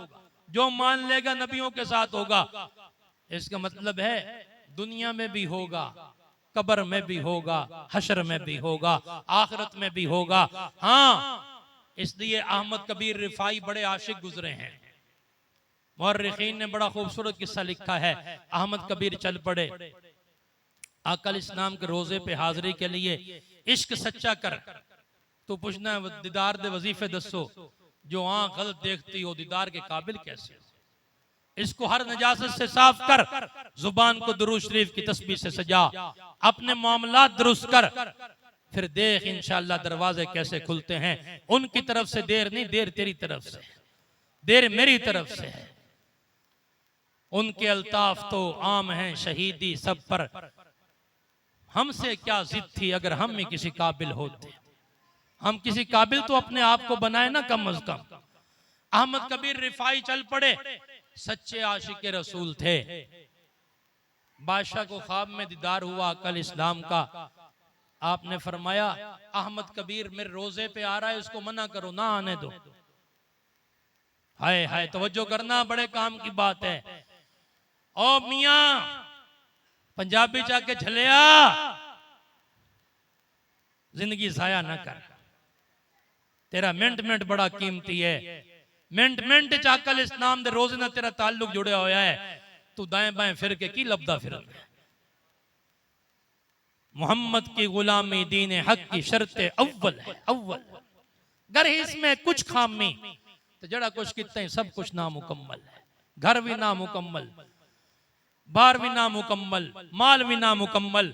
Speaker 1: जो मान लेगा नबियों के साथ होगा। इसका मतलब है दुनिया में भी होगा, कब्र में भी होगा, हशर में भी होगा, आखिरत में भी होगा। हाँ, इसलिए अहमद कबीर रिफाई बड़े आशिक गुजरे हैं। मुअर्रिखीन ने बड़ा खूबसूरत किस्सा लिखा है। अहमद कबीर चल पड़े आकल इस्लाम के रोजे पे हाजिरी के लिए। इश्क सच्चा कर, तो पूछना दीदार दे वजीफे दसो, जो आंख गलत देखती हो दीदार के काबिल कैसे? इसको हर नजासत से साफ कर, जुबान को दुरूद शरीफ की तस्बीह से सजा, अपने मामलात दुरुस्त कर, फिर देख इंशाअल्लाह दरवाजे कैसे खुलते हैं। उनकी तरफ से देर नहीं, देर तेरी तरफ से, देर मेरी तरफ से है। उनके अल्ताफ तो आम हैं, शहीदी सब पर। हमसे क्या जिद थी अगर हम में किसी काबिल होते। हम किसी काबिल तो अपने आप को बनाए ना कम अज कम। अहमद कबीर रिफाई चल पड़े, सच्चे आशिक रसूल थे। बादशाह को ख्वाब में दीदार हुआ अकल इस्लाम का। आपने फरमाया अहमद कबीर मेरे रोजे पे आ रहा है, इसको मना करो, ना आने दो। हाय हाय, तवज्जो करना, बड़े काम की बात है। ओ मियां पंजाबी जाके झलिया, जिंदगी जाया ना कर, तेरा मिनट मिनट बड़ा कीमती है। मिनट मिनट चाकल इस्लाम दे रोज ना तेरा ताल्लुक जुड़िया होया है। तू दाएं बाएं फिर के की लबदा फिर। मोहम्मद की गुलामी दीन हक की शर्त अव्वल है, अव्वल। गर इसमें कुछ खामी तो जड़ा कुछ कितने सब कुछ नामुकम्मल है। घर भी नामुकम्मल, बार भी नामुकम्मल, माल भी नामुकम्मल,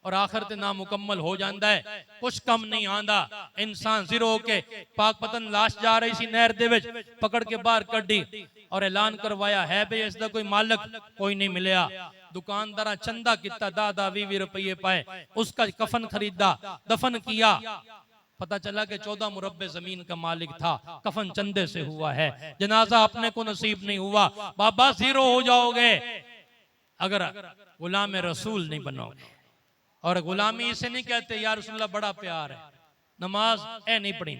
Speaker 1: और आखिरत नामुकम्मल हो जाता है। कुछ कम नहीं आंदा। इंसान जीरो होके पाक पतन लाश जा रही सी नहर दे विच, पकड़ के बाहर कड्डी और ऐलान करवाया है भाई इसका कोई मालिक कोई नहीं मिलया। दुकानदार चंदा किता, 10-20 रुपये पाए, उसका कफन खरीदा, दफन किया। पता चला कि 14 मुरब्बे जमीन का मालिक था। कफन चंदे से हुआ है, जनाजा अपने को नसीब नहीं हुआ। बाबा जीरो हो जाओगे अगर गुलाम रसूल नहीं बनोगे। और गुलामी इसे नहीं कहते यार रसूलुल्लाह बड़ा प्यार है, नमाज ए नहीं पढ़ी,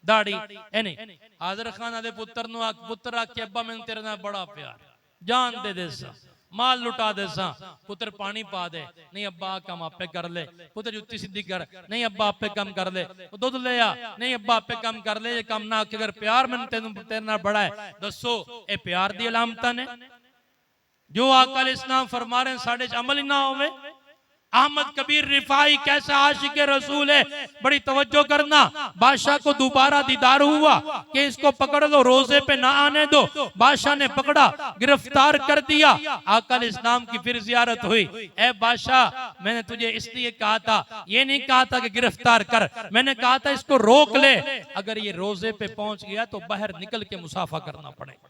Speaker 1: दाढ़ी ए नहीं। हाजिर खान आदे पुत्र नु पुत्र आके अब्बा मैंने तेरे नाल बड़ा प्यार, जान दे दे सा, माल लुटा दे सा। पुत्र पानी पा दे, नहीं अब्बा काम आपे कर ले। पुत्र जुत्ती सीधी कर, नहीं अब्बा आपे काम कर ले। दूध ले आ, नहीं अब्बा आपे काम कर ले। ये काम ना अगर प्यार मैंने तेरे नाल बड़ा है, दसो ए प्यार दी अलामत ने? जो आकल इस्लाम फरमा रहे हैं साढ़े अमल ही ना होवे। अहमद कबीर रिफाई कैसा आशिक रसूल है, बड़ी तवज्जो करना। बादशाह को दोबारा दीदार हुआ कि इसको पकड़ लो, रोजे पे ना आने दो। बादशाह ने पकड़ा, गिरफ्तार कर दिया। आकल इस्लाम की फिर जियारत हुई। ए बादशाह, मैंने तुझे इसलिए कहा था, ये नहीं कहा था कि गिरफ्तार कर, मैंने कहा था इसको रोक ले। अगर ये रोजे पे पहुंच गया तो बाहर निकल के मुसाफा करना पड़ेगा।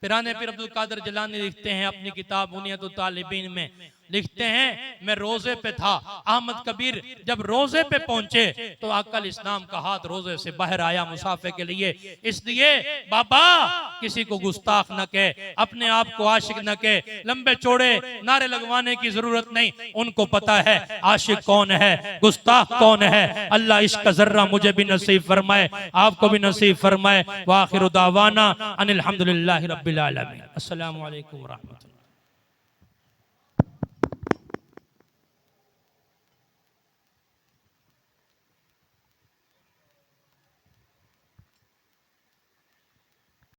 Speaker 1: पिराने पीर अब्दुल कादिर जिलानी लिखते हैं अपनी किताब बुनियादुत तालिबीन में, लिखते हैं मैं रोजे पे था। अहमद कबीर जब रोजे पे पहुंचे तो अकल इस्लाम का हाथ रोजे से बाहर आया मुसाफे के लिए। इसलिए बाबा किसी को गुस्ताख न कहे, अपने आप को आशिक न कहे। लंबे चौड़े नारे लगवाने की जरूरत नहीं, उनको पता है आशिक कौन है, गुस्ताख कौन है। अल्लाह इश्क जर्रा मुझे भी नसीब फरमाए, आपको भी नसीब फरमाए। वाखिरु दावाना अनिल हम्दुलिल्लाहि रब्बिल आलमीन। अस्सलामु अलैकुम व रहमतुल्लाह।